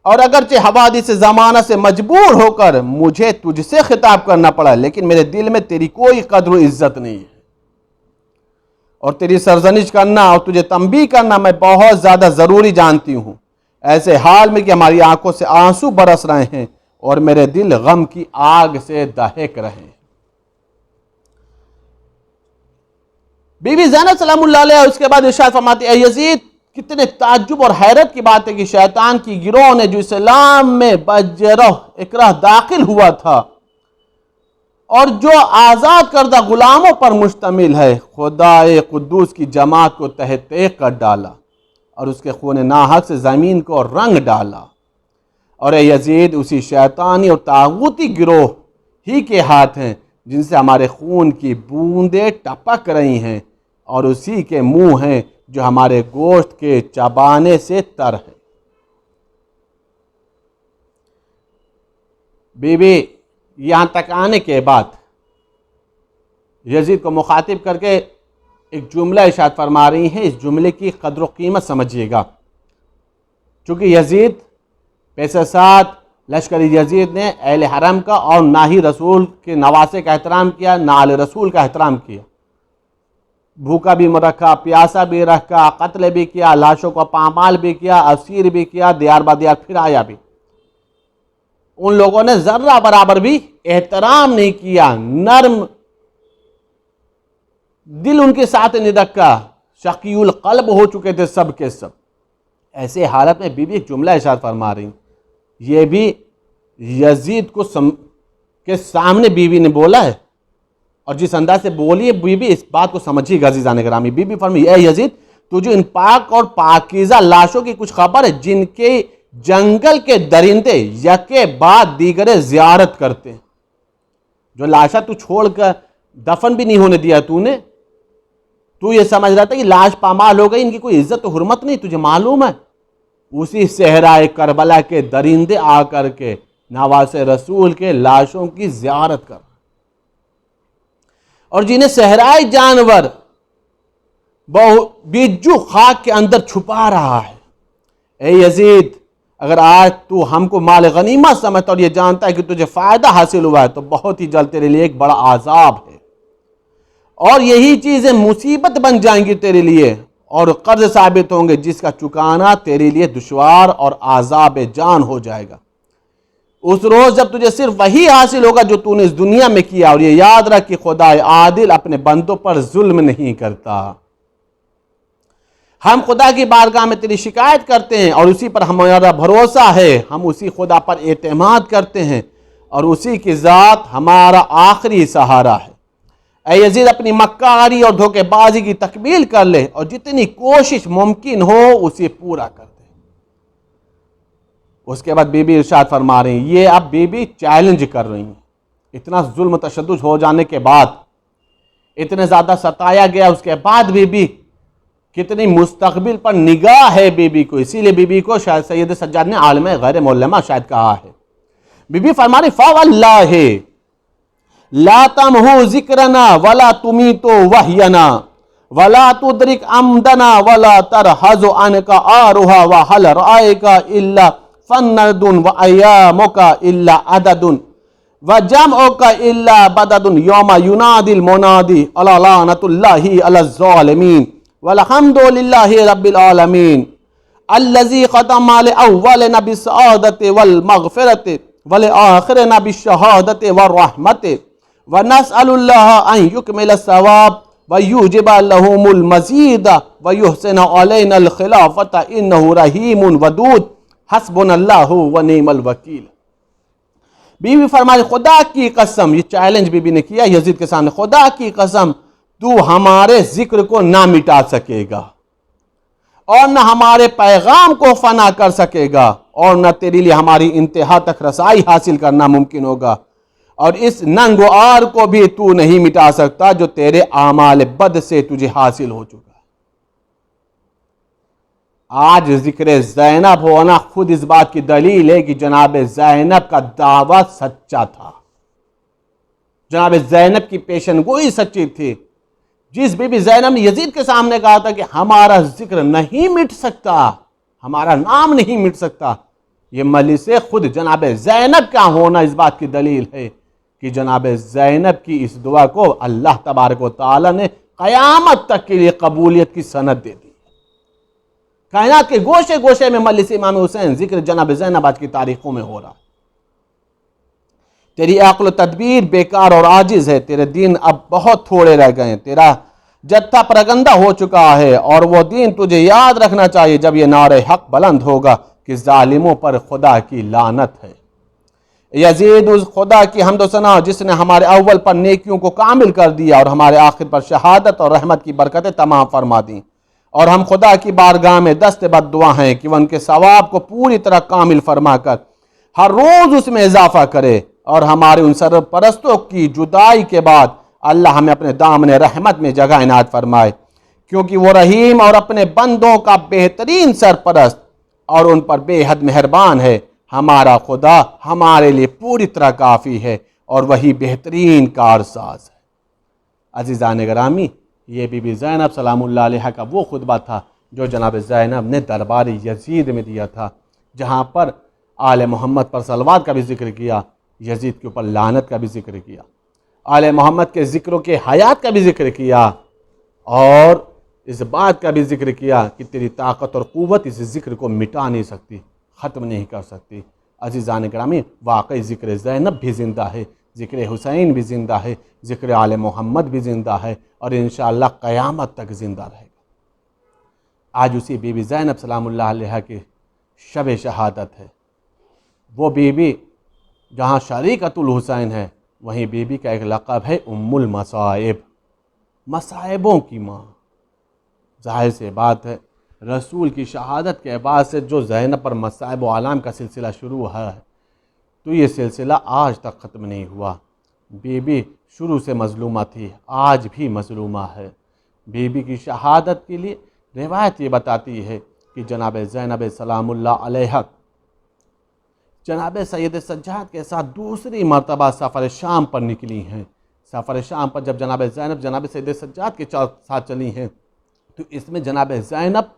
और अगरचे हवादिस ज़माना से मजबूर होकर मुझे तुझसे खिताब करना पड़ा, लेकिन मेरे दिल में तेरी कोई कद्र इज्जत नहीं है, और तेरी सरजनिश करना और तुझे तंबीह करना मैं बहुत ज़्यादा ज़रूरी जानती हूँ। ऐसे हाल में कि हमारी आंखों से आंसू बरस रहे हैं और मेरे दिल गम की आग से दहक रहे हैं। बीबी ज़ैनब सलामुल्लाह अलैहा उसके बाद इरशाद फरमाती है, यजीद कितने ताज्जुब और हैरत की बात है कि शैतान की गिरोह ने जो इस्लाम में बजरह इकराह दाखिल हुआ था और जो आज़ाद करदा गुलामों पर मुश्तमिल है, खुदाए कुद्दूस की जमात को तहत कर डाला और उसके खून नाहक से ज़मीन को रंग डाला। और यजीद उसी शैतानी और तागूती गिरोह ही के हाथ हैं जिनसे हमारे खून की बूंदें टपक रही हैं, और उसी के मुंह हैं जो हमारे गोश्त के चबाने से तर है। बीबी यहाँ तक आने के बाद यजीद को मुखातिब करके एक जुमला इरशाद फरमा रही हैं। इस जुमले की कद्र व कीमत समझिएगा। चूँकि यजीद पैसे साथ लश्करी यजीद ने अहले हरम का और ना ही रसूल के नवासे का एहतराम किया, ना आले रसूल का एहतराम किया। भूखा भी रखा, प्यासा भी रखा, कत्ल भी किया, लाशों को पामाल भी किया, असीर भी किया, दियार बदियार फिराया भी। उन लोगों ने जर्रा बराबर भी एहतराम नहीं किया, नर्म दिल उनके साथ नहीं रखा, शकीउल कल्ब हो चुके थे सब के सब। ऐसे हालत में बीबी एक जुमला इरशाद फरमा रही, ये भी यजीद को के सामने बीवी ने बोला है, और जिस अंदाज से बोली है बीबी इस बात को समझिएगा अज़ीज़ान गिरामी। बीबी फरमाई, ए यजीद तुझे इन पाक और पाकीज़ा लाशों की कुछ खबर है जिनके जंगल के दरिंदे यके बाद दीगरे ज़ियारत करते हैं, जो लाशा तू छोड़कर दफन भी नहीं होने दिया तूने। तू ये समझ रहा था कि लाश पामाल हो गई, इनकी कोई इज्जत तो हुर्मत नहीं, तुझे मालूम है उसी सहराए करबला के दरिंदे आकर के नवासे रसूल के लाशों की ज़ियारत कर, और जिन्हें सहराए जानवर बिज्जू खाक के अंदर छुपा रहा है। ए यजीद अगर आज तू हमको माल गनीमत समझता और ये जानता है कि तुझे फायदा हासिल हुआ है, तो बहुत ही जल्द तेरे लिए एक बड़ा आजाब है, और यही चीजें मुसीबत बन जाएंगी तेरे लिए और कर्ज साबित होंगे जिसका चुकाना तेरे लिए दुश्वार और आजाब जान हो जाएगा। उस रोज जब तुझे सिर्फ वही हासिल होगा जो तूने इस दुनिया में किया, और ये याद रख कि खुदा आदिल अपने बंदों पर जुल्म नहीं करता। हम खुदा की बारगाह में तेरी शिकायत करते हैं और उसी पर हमारा भरोसा है, हम उसी खुदा पर एतमाद करते हैं और उसी की ज़ात हमारा आखिरी सहारा है। ऐ यजीद अपनी मक्कारी और धोखेबाजी की तकमील कर ले और जितनी कोशिश मुमकिन हो उसे पूरा कर दे। उसके बाद बीबी इरशाद फरमा रही हैं, ये अब बीबी चैलेंज कर रही हैं, इतना जुल्म तशद्दुद हो जाने के बाद, इतने ज़्यादा सताया गया, उसके बाद बीबी कितनी मुस्तकबिल पर निगाह है बीबी को। इसीलिए बीबी को शायद सैयद सज्जाद ने आलिम गैर मुअल्लमा शायद कहा है। बीबी फरमा रही, फवल्लाहि ला तमहु जिक्रना वला तुमीतु वहयना वला तुदरिक अमदना वला तरहजु अनका आरुहा व हल रायका इल्ला फन्नदुन व अय्यामुका इल्ला अददुन व जमउका इल्ला बददुन यौमा युनादिल मुनादी अला लानतुल्लाहि अलaz ज़ालिमीन वल्हम्दुलिल्लाहि रब्बिल आलमीन अल्लज़ी ख़तमा लिअव्वलिना बिस्सआदति वल मग़फ़िरति वल आख़िरिना बिश्शहादति व रहमति व नस्अलुल्लाह अन युकमिल सवाब व युजिबा लहुमुल मज़ीद व युहसिन अलैनल खिलाफत इन्नहु रहीमुन वदूद हस्बुनल्लाहु व निअमल वकील। बीवी फरमाई, खुदा की कसम, ये चैलेंज बीबी ने किया यजीद के सामने, खुदा की कसम तू हमारे जिक्र को ना मिटा सकेगा और न हमारे पैगाम को फना कर सकेगा और न तेरे लिए हमारी इंतहा तक रसाई हासिल करना मुमकिन होगा और इस नंगवार को भी तू नहीं मिटा सकता जो तेरे आमाल बद से तुझे हासिल हो चुका है। आज जिक्र ज़ैनब होना खुद इस बात की दलील है कि जनाब ज़ैनब का दावा सच्चा था, जनाब ज़ैनब की पेशनगोई सच्ची थी। जिस बीबी ज़ैनब ने यजीद के सामने कहा था कि हमारा जिक्र नहीं मिट सकता, हमारा नाम नहीं मिट सकता, ये मजलिसे खुद जनाब ज़ैनब का होना इस बात की दलील है कि जनाब ज़ैनब की इस दुआ को अल्लाह तबारक व तआला ने क़यामत तक के लिए कबूलियत की सनद दे दी। कायनात के गोशे गोशे में मजलिस इमाम हुसैन जिक्र जनाब ज़ैनब आज की तारीखों में हो रहा। तेरी अक्ल तदबीर बेकार और आजिज है, तेरे दिन अब बहुत थोड़े रह गए, तेरा जत्था परगंदा हो चुका है और वो दिन तुझे याद रखना चाहिए जब ये नारे हक बुलंद होगा कि जालिमों पर खुदा की लानत है। यजीद उस खुदा की हम्द सना जिसने हमारे अव्वल पर नेकियों को कामिल कर दिया और हमारे आखिर पर शहादत और रहमत की बरकतें तमाम फरमा दी, और हम खुदा की बारगाह में दस्त बद्दुआ हैं कि वह उनके सवाब को पूरी तरह कामिल फरमा कर हर रोज़ उसमें इजाफा करे और हमारे उन सरपरस्तों की जुदाई के बाद अल्लाह हमें अपने दामन रहमत में जगह इनायत फरमाए, क्योंकि वो रहीम और अपने बंदों का बेहतरीन सरपरस्त और उन पर बेहद मेहरबान है। हमारा खुदा हमारे लिए पूरी तरह काफ़ी है और वही बेहतरीन कारसाज है। अज़ीज़ान गिरामी, ये बीबी ज़ैनब सलामुल्लाह अलैहा का वो खुतबा था जो जनाब ज़ैनब ने दरबार यजीद में दिया था, जहाँ पर आले मोहम्मद पर सलवात का भी जिक्र किया, यजीद के ऊपर लानत का भी जिक्र किया, आले मोहम्मद के ज़िक्रों के हयात का भी जिक्र किया और इस बात का भी जिक्र किया कि तेरी ताकत और क़ुव्वत इस ज़िक्र को मिटा नहीं सकती, ख़त्म नहीं कर सकती। अज़ीज़ान गिरामी, वाकई ज़िक्र ज़ैनब भी ज़िंदा है, ज़िक्र हुसैन भी ज़िंदा है, ज़िक्र आले मोहम्मद भी ज़िंदा है और इंशाअल्लाह क़यामत तक ज़िंदा रहेगा। आज उसी बीबी ज़ैनब सलामुल्लाह अलैहा की शब शहादत है। वो बीबी जहाँ शरीकतुल हुसैन है, वहीं बीबी का एक लक़ब है उम्मुल मसाइब, मसाइबों की माँ। जाहिर से बात है, रसूल की शहादत के बाद से जो ज़ैनब पर मसाइब व आलाम का सिलसिला शुरू है, तो ये सिलसिला आज तक ख़त्म नहीं हुआ। बीबी शुरू से मज़लूमा थी, आज भी मज़लूमा है। बीबी की शहादत के लिए रिवायत ये बताती है कि जनाब ज़ैनब सलामुल्लाह अलैहा जनाब सैयद सज्जाद के साथ दूसरी मरतबा सफ़र शाम पर निकली हैं। सफ़र शाम पर जब जनाब ज़ैनब जनाब सैयद सज्जाद के साथ चली हैं, तो इसमें जनाब ज़ैनब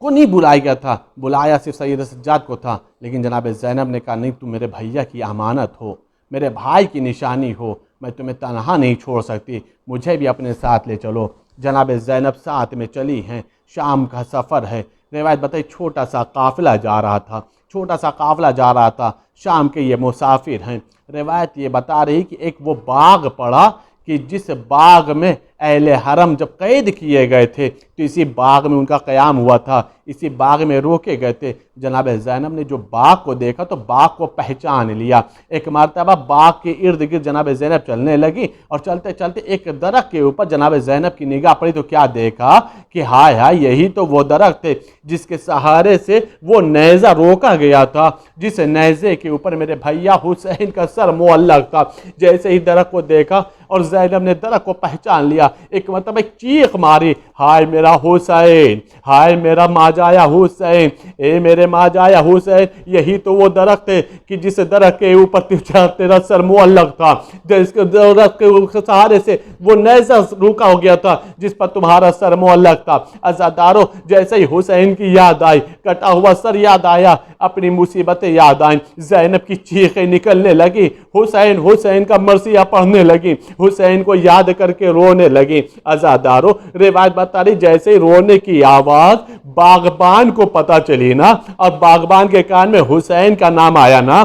को नहीं बुलाया गया था, बुलाया सिर्फ सैयद सज्जाद को था। लेकिन जनाब ज़ैनब ने कहा, नहीं, तुम मेरे भैया की अमानत हो, मेरे भाई की निशानी हो, मैं तुम्हें तनहा नहीं छोड़ सकती, मुझे भी अपने साथ ले चलो। जनाब ज़ैनब साथ में चली हैं। शाम का सफ़र है। रिवायत बताई छोटा सा काफ़िला जा रहा था, छोटा सा काफ़िला जा रहा था। शाम के ये मुसाफिर हैं। रिवायत ये बता रही कि एक वो बाग पड़ा कि जिस बाग में अहले हरम जब कैद किए गए थे तो इसी बाग में उनका क़याम हुआ था, इसी बाग में रोके गए थे। जनाब ज़ैनब ने जो बाग को देखा तो बाग को पहचान लिया। एक मरतबा बाग के इर्द गिर्द जनाब ज़ैनब चलने लगी और चलते चलते एक दरख्त के ऊपर जनाब ज़ैनब की निगाह पड़ी तो क्या देखा कि हाय हाय, यही तो वो दरख्त थे जिसके सहारे से वो नेज़ा रोका गया था, जिस नेज़े के ऊपर मेरे भैया हुसैन का सर मुअल्लक था। जैसे ही दरख्त को देखा और ज़ैनब ने दरख्त को पहचान लिया, एक मतलब एक चीख मारी, हाय मेरा हुसैन, हाय मेरा माजाया हुसैन, ए मेरे माजाया हुसैन, यही तो वो दरख्त है कि जिस दरख्त के ऊपर तेरा सर मुअल्लक था, जिसके दरख्त के सहारे से वो नेज़ा रुका हो गया था जिस पर तुम्हारा सर मुअल्लक था। अज़ादारों, जैसे ही हुसैन की याद आई, कटा हुआ सर याद आया, अपनी मुसीबतें याद आई, ज़ैनब की चीखें निकलने लगी, हुसैन हुसैन का मरसिया पढ़ने लगी, हुसैन को याद करके रोने लगी। अज़ादारों, रिवायत बता रही जैसे ही रोने की आवाज़ बागबान को पता चली ना और बागबान के कान में हुसैन का नाम आया ना,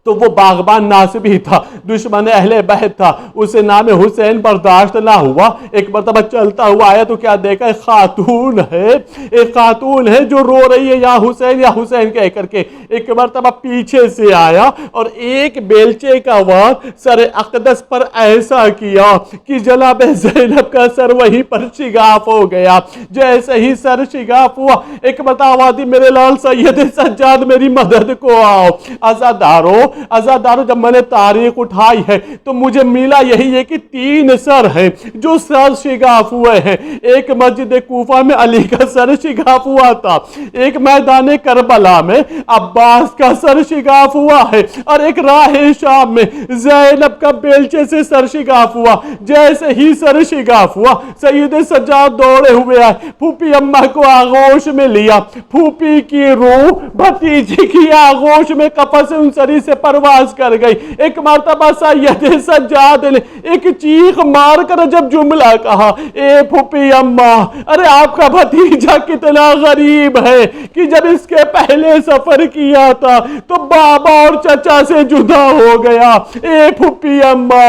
तो वो बागबान नासिबी था, दुश्मन अहले बैत था, उसे नाम हुसैन बर्दाश्त ना हुआ। एक मरतबा चलता हुआ आया तो क्या देखा, एक खातून है, एक खातून है जो रो रही है या हुसैन कह करके। एक मरतबा पीछे से आया और एक बेलचे का वार सर अकदस पर ऐसा किया कि जनाब ज़ैनब का सर वहीं पर शिगाफ हो गया। जैसे ही सर शिगाफ हुआ, एक मरतबा दी मेरे लाल सैयद सज्जाद मेरी मदद को आओ। अज़ादारों, जब मैंने तारीख उठाई है तो मुझे मिला यही है कि 3 सर हैं जो सर शिगाफ हुए हैं। एक मस्जिद कूफा में अली का सर शिगाफ हुआ था, एक मैदान करबला में अब्बास का सर शिगाफ हुआ है और एक राह शाम में ज़ैनब का बेलचे से सर शिगाफ हुआ। जैसे ही सर शिगाफ हुआ, सैयद सज्जाद दौड़े हुए आए, फूफी अम्मा को आगोश में लिया, फूफी की रूह भतीजी की आगोश में कफस उन सरी से परवाज कर गई। एक मरतबा सैयद सज्जाद ने एक चीख मारकर जब जुमला कहा, ए फूफी अम्मा, अरे आपका भतीजा कितना गरीब है कि जब इसके पहले सफर किया था तो बाबा और चचा से जुदा हो गया। ए फूफी अम्मा,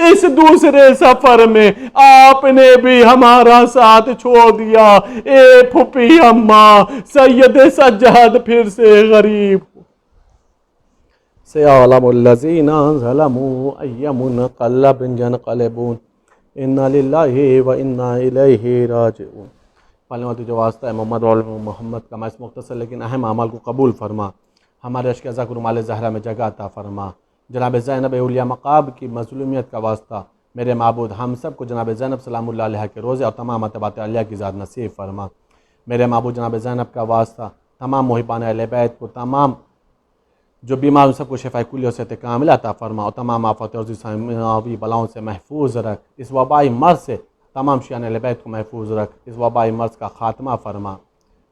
इस दूसरे सफर में आपने भी हमारा साथ छोड़ दिया। ए फूफी अम्मा, सैयद सज्जाद फिर से गरीब। सयअलमुल्लज़ीना ज़लमू अय्युमुनक़ल्लिबिन यनक़लिबून इन्ना लिल्लाहि व इन्ना इलैहि राजिऊन। पालने जो वास्ता है मोहम्मद का मैं मुख्तसर लेकिन अहम अमाल को कबूल फरमा, हमारे अश्क ज़ा को रुमाल ज़हरा में जगह अता फरमा। जनाब ज़ैनब औलिया मक़ाब की मज़लूमियत का वास्ता मेरे माबूद हम सब को जनाब ज़ैनब सलामुल्लाह अलैहा के रोज़े और तमाम अतबात अलिया की ज़ात नसीब फरमा। मेरे माबूद जनाब ज़ैनब का वास्ता तमाम मुहिबान अहले बैत को, तमाम जो बीमार उन सबको शिफा कुल्ली से कामिल अता फरमा और तमाम आफत और दुनियावी बलाओं से महफूज रख। इस वबाई मर्ज़ से तमाम शियान अहले बैत को महफूज रख। इस वबाई मर्ज़ का ख़ात्मा फरमा।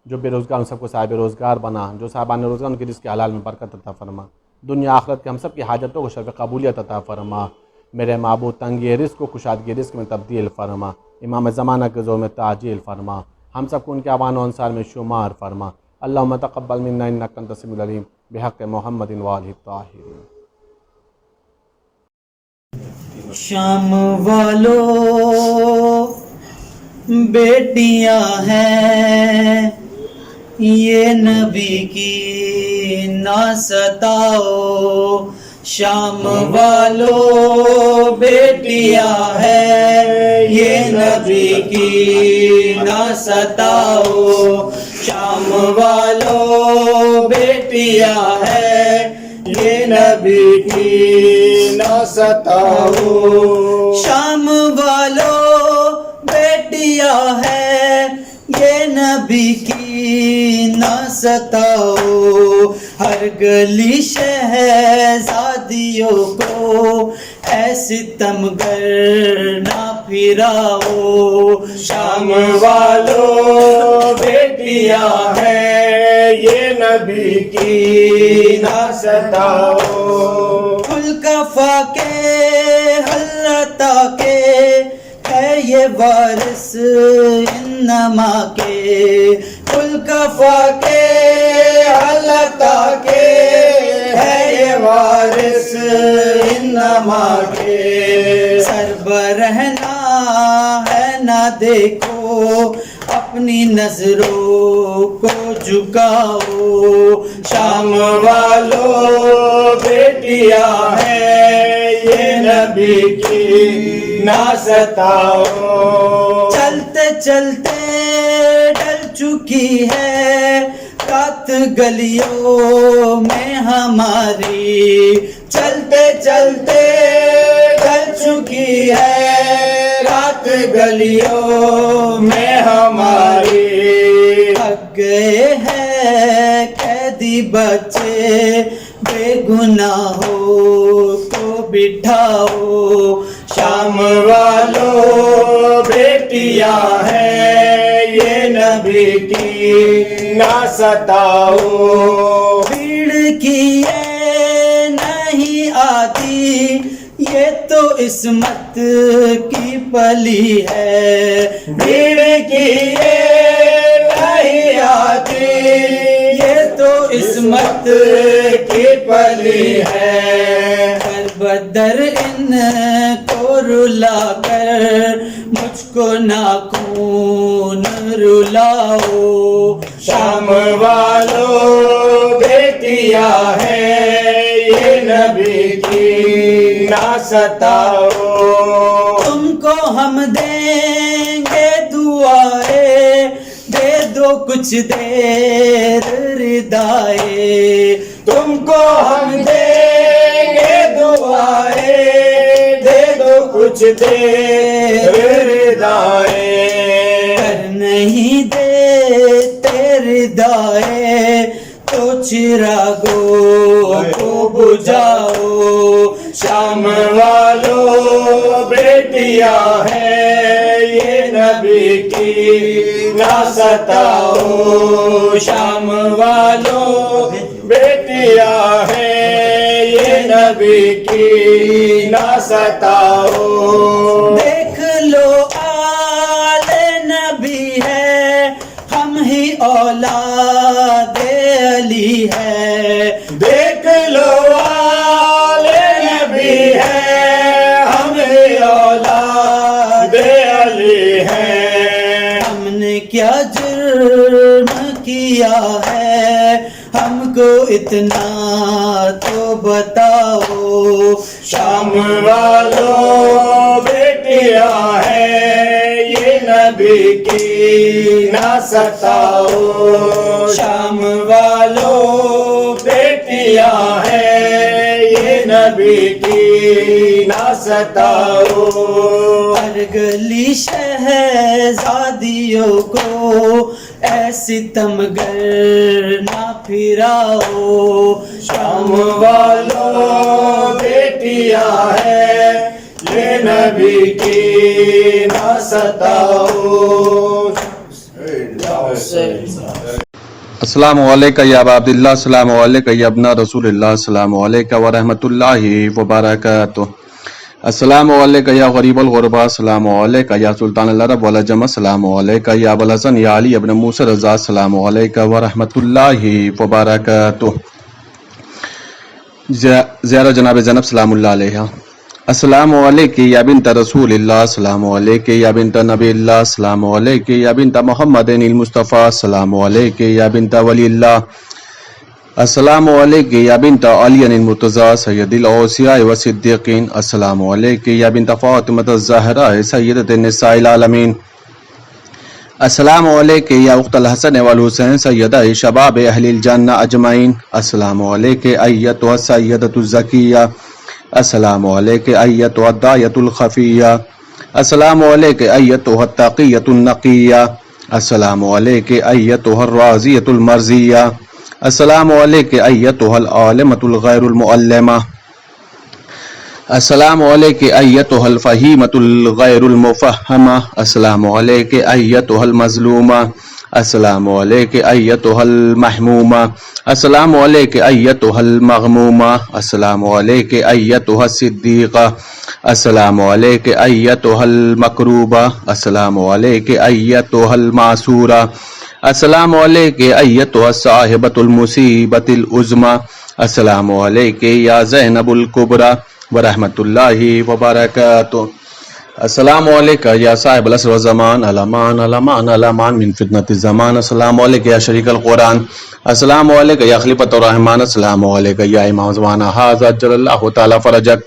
जो बेरोज़गार उन सबको साहिब रोज़गार बना, जो साहिबान रोज़गार उनके रिज़्क़ हलाल में बरकत अता फरमा। दुनिया आखिरत के हम सब की हाजतों को शफ़ कबूलियत अता फरमा। मेरे माबूद तंगी रिज़्क़ को कुशादगी रिज़्क़ में तब्दील फरमा। इमाम ज़माना के ज़ोर में ताजील फरमा। हम सबको उनके आवान अंसार में शुमार फरमा। अल्लाहुम्मा तक़ब्बल मिन्ना इन्नका अंतस समीउल अलीम बिहक़्क़ि मुहम्मदिन व आलिहि ताहिरीन। शाम वालों बेटियां हैं, ये नबी की ना सताओ। शाम वालों बेटियां हैं, ये नबी की ना सताओ। शाम वालों बेटियां हैं, ये नबी की ना सताओ। शाम वालों बेटियां हैं, ये नबी की ना सताओ। हर गली शहजादियों को ऐसी सितमगर ना फिराओ। शाम वालों बेटियां हैं, ये नबी की ना सताओ। फुलकफा के हल्लता के है ये वारिस इन्नमा के। फुलकफा के हल्लता के है ये वारिस इन्नमा के। सरबरहना है ना देखो, अपनी नजरों को झुकाओ। शाम वालों बेटियां हैं ये नबी की, ना सताओ। चलते चलते ढल चुकी है रात गलियों में हमारी। चलते चलते ढल चुकी है रात गलियों में हमारी। थक गए हैं कैदी बच्चे, बेगुनाहों को बिठाओ। शाम वालों बेटियां हैं ये नबी की, ना सताओ। भीड़ की ये नहीं आती, ये तो इस्मत की पली है। भीड़ की ये नहीं आती, ये तो इस्मत की पली है। कर बदर इनको रुला कर, मुझको नाखून रुलाओ। शाम वालों बेटियां हैं ये नबी की, ना सताओ। तुमको हम देंगे दुआएं, दे दो कुछ देर रिदाए। तुमको हम देंगे दुआएं, दे दो कुछ देर रिदाए। कर नहीं देते रिदाए तो चिरागों को बुझाओ। शाम वालों बेटियां हैं ये नबी की, ना सताओ। शाम वालों बेटियां हैं ये नबी की, ना सताओ। देख लो आले नबी है, हम ही औलादे अली है। देख लो आले नबी है, हम ही औलादे अली है। हमने क्या जुर्म किया है, हमको इतना तो बताओ। शाम वालों बेटियां हैं ये नबी की, ना सताओ। शाम वालों बेटियां हैं ये नबी की, ना सताओ। हर गली शहजादियों को ऐसी तमगर ना फिराओ। शाम वालों बेटियां हैं ये नबी की, ना सताओ। अस्सलामु अलैका या अबा अब्दिल्लाह, अस्सलामु अलैका या इब्ना रसूलिल्लाह, अस्सलामु अलैका व रहमतुल्लाहि व बरकातुहू। अस्सलामु अलैका या गरीबल गुरबा, अस्सलामु अलैका या सुल्तान अल अरब वल अजम, अस्सलामु अलैका या अबुल हसन या अली इब्न मूसा रज़ा, अस्सलामु अलैका व रहमतुल्लाहि व बरकातुहू। ज़ियारा जनाब ज़ैनब सलामुल्लाह अलैहा। अस्सलामु अलैकी या बिन्त रसूलिल्लाह, अस्सलामु अलैकी या बिन्त नबील्लाह, अस्सलामु अलैकी या बिन्त मुहम्मदिनिल मुस्तफ़ा, अस्सलामु अलैकी या बिन्त वलील्लाह, अस्सलामु अलैकी या बिन्त अलिय्यिल मुर्तज़ा सय्यदिल औसिया व सिद्दीक़ीन, अस्सलामु अलैकी या बिन्त फ़ातिमतज़ ज़हरा सय्यदतिन निसाइल आलमीन, अस्सलामु अलैकी या उख्तल हसन वल हुसैन सय्यदा शबाब अहलिल जन्नह अजमईन, अस्सलामु अलैकी अय्यतुहा सय्यदतुज़ ज़किया, अस्सलामु अलैकी अय्यतुहा दायतुल खफिया, अस्सलामु अलैकी अय्यतुहा तक़ियतुन नक़िया, अस्सलामु अलैकी अय्यतुहा राज़ियतुल मर्ज़िया, अस्सलामु अलैकी अय्यतुहल आलिमतुल गैरुल मुअल्लिमा, अस्सलामु अलैकी अय्यतुहल फ़हीमतुल गैरुल मुफ़ह्हमा, अस्सलामु अलैकी अय्यतुहल मज़लूमा, अस्सलामु अलैकी अय्यतुहल महमूमा, अस्सलामु अलैकी अय्यतुहल मग़मूमा, अस्सलामु अलैकी अय्यतुहस सिद्दीक़ा, अस्सलामु अलैकी अय्यतुहल मकरूबा, अस्सलामु अलैकी अय्यतुहल मासूरा, अस्सलामु अलैकी अय्यतुहा साहिबतुल मुसीबतिल उज़्मा, अस्सलामु अलैका या ज़ैनबुल कुबरा व रहमतुल्लाहि व बरकातुहू। अस्सलामु अलैका या साहिबल असर व ज़मान अलमान अलमान अलमान मिन फितनतिज़ ज़मान। अस्सलामु अलैका या शरीकल कुरान। अस्सलामु अलैका या खलीफतुर रहमान। अस्सलामु अलैका या इमाम ज़माना हाज़ा अज्जलल्लाहु तआला फरजक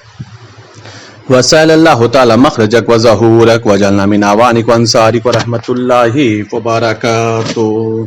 व सअलल्लाहु तआला मखरजक व ज़हूरक व जअलना मिन आवानिक व अंसारिक व रहमतुल्लाहि व बरकातुहू।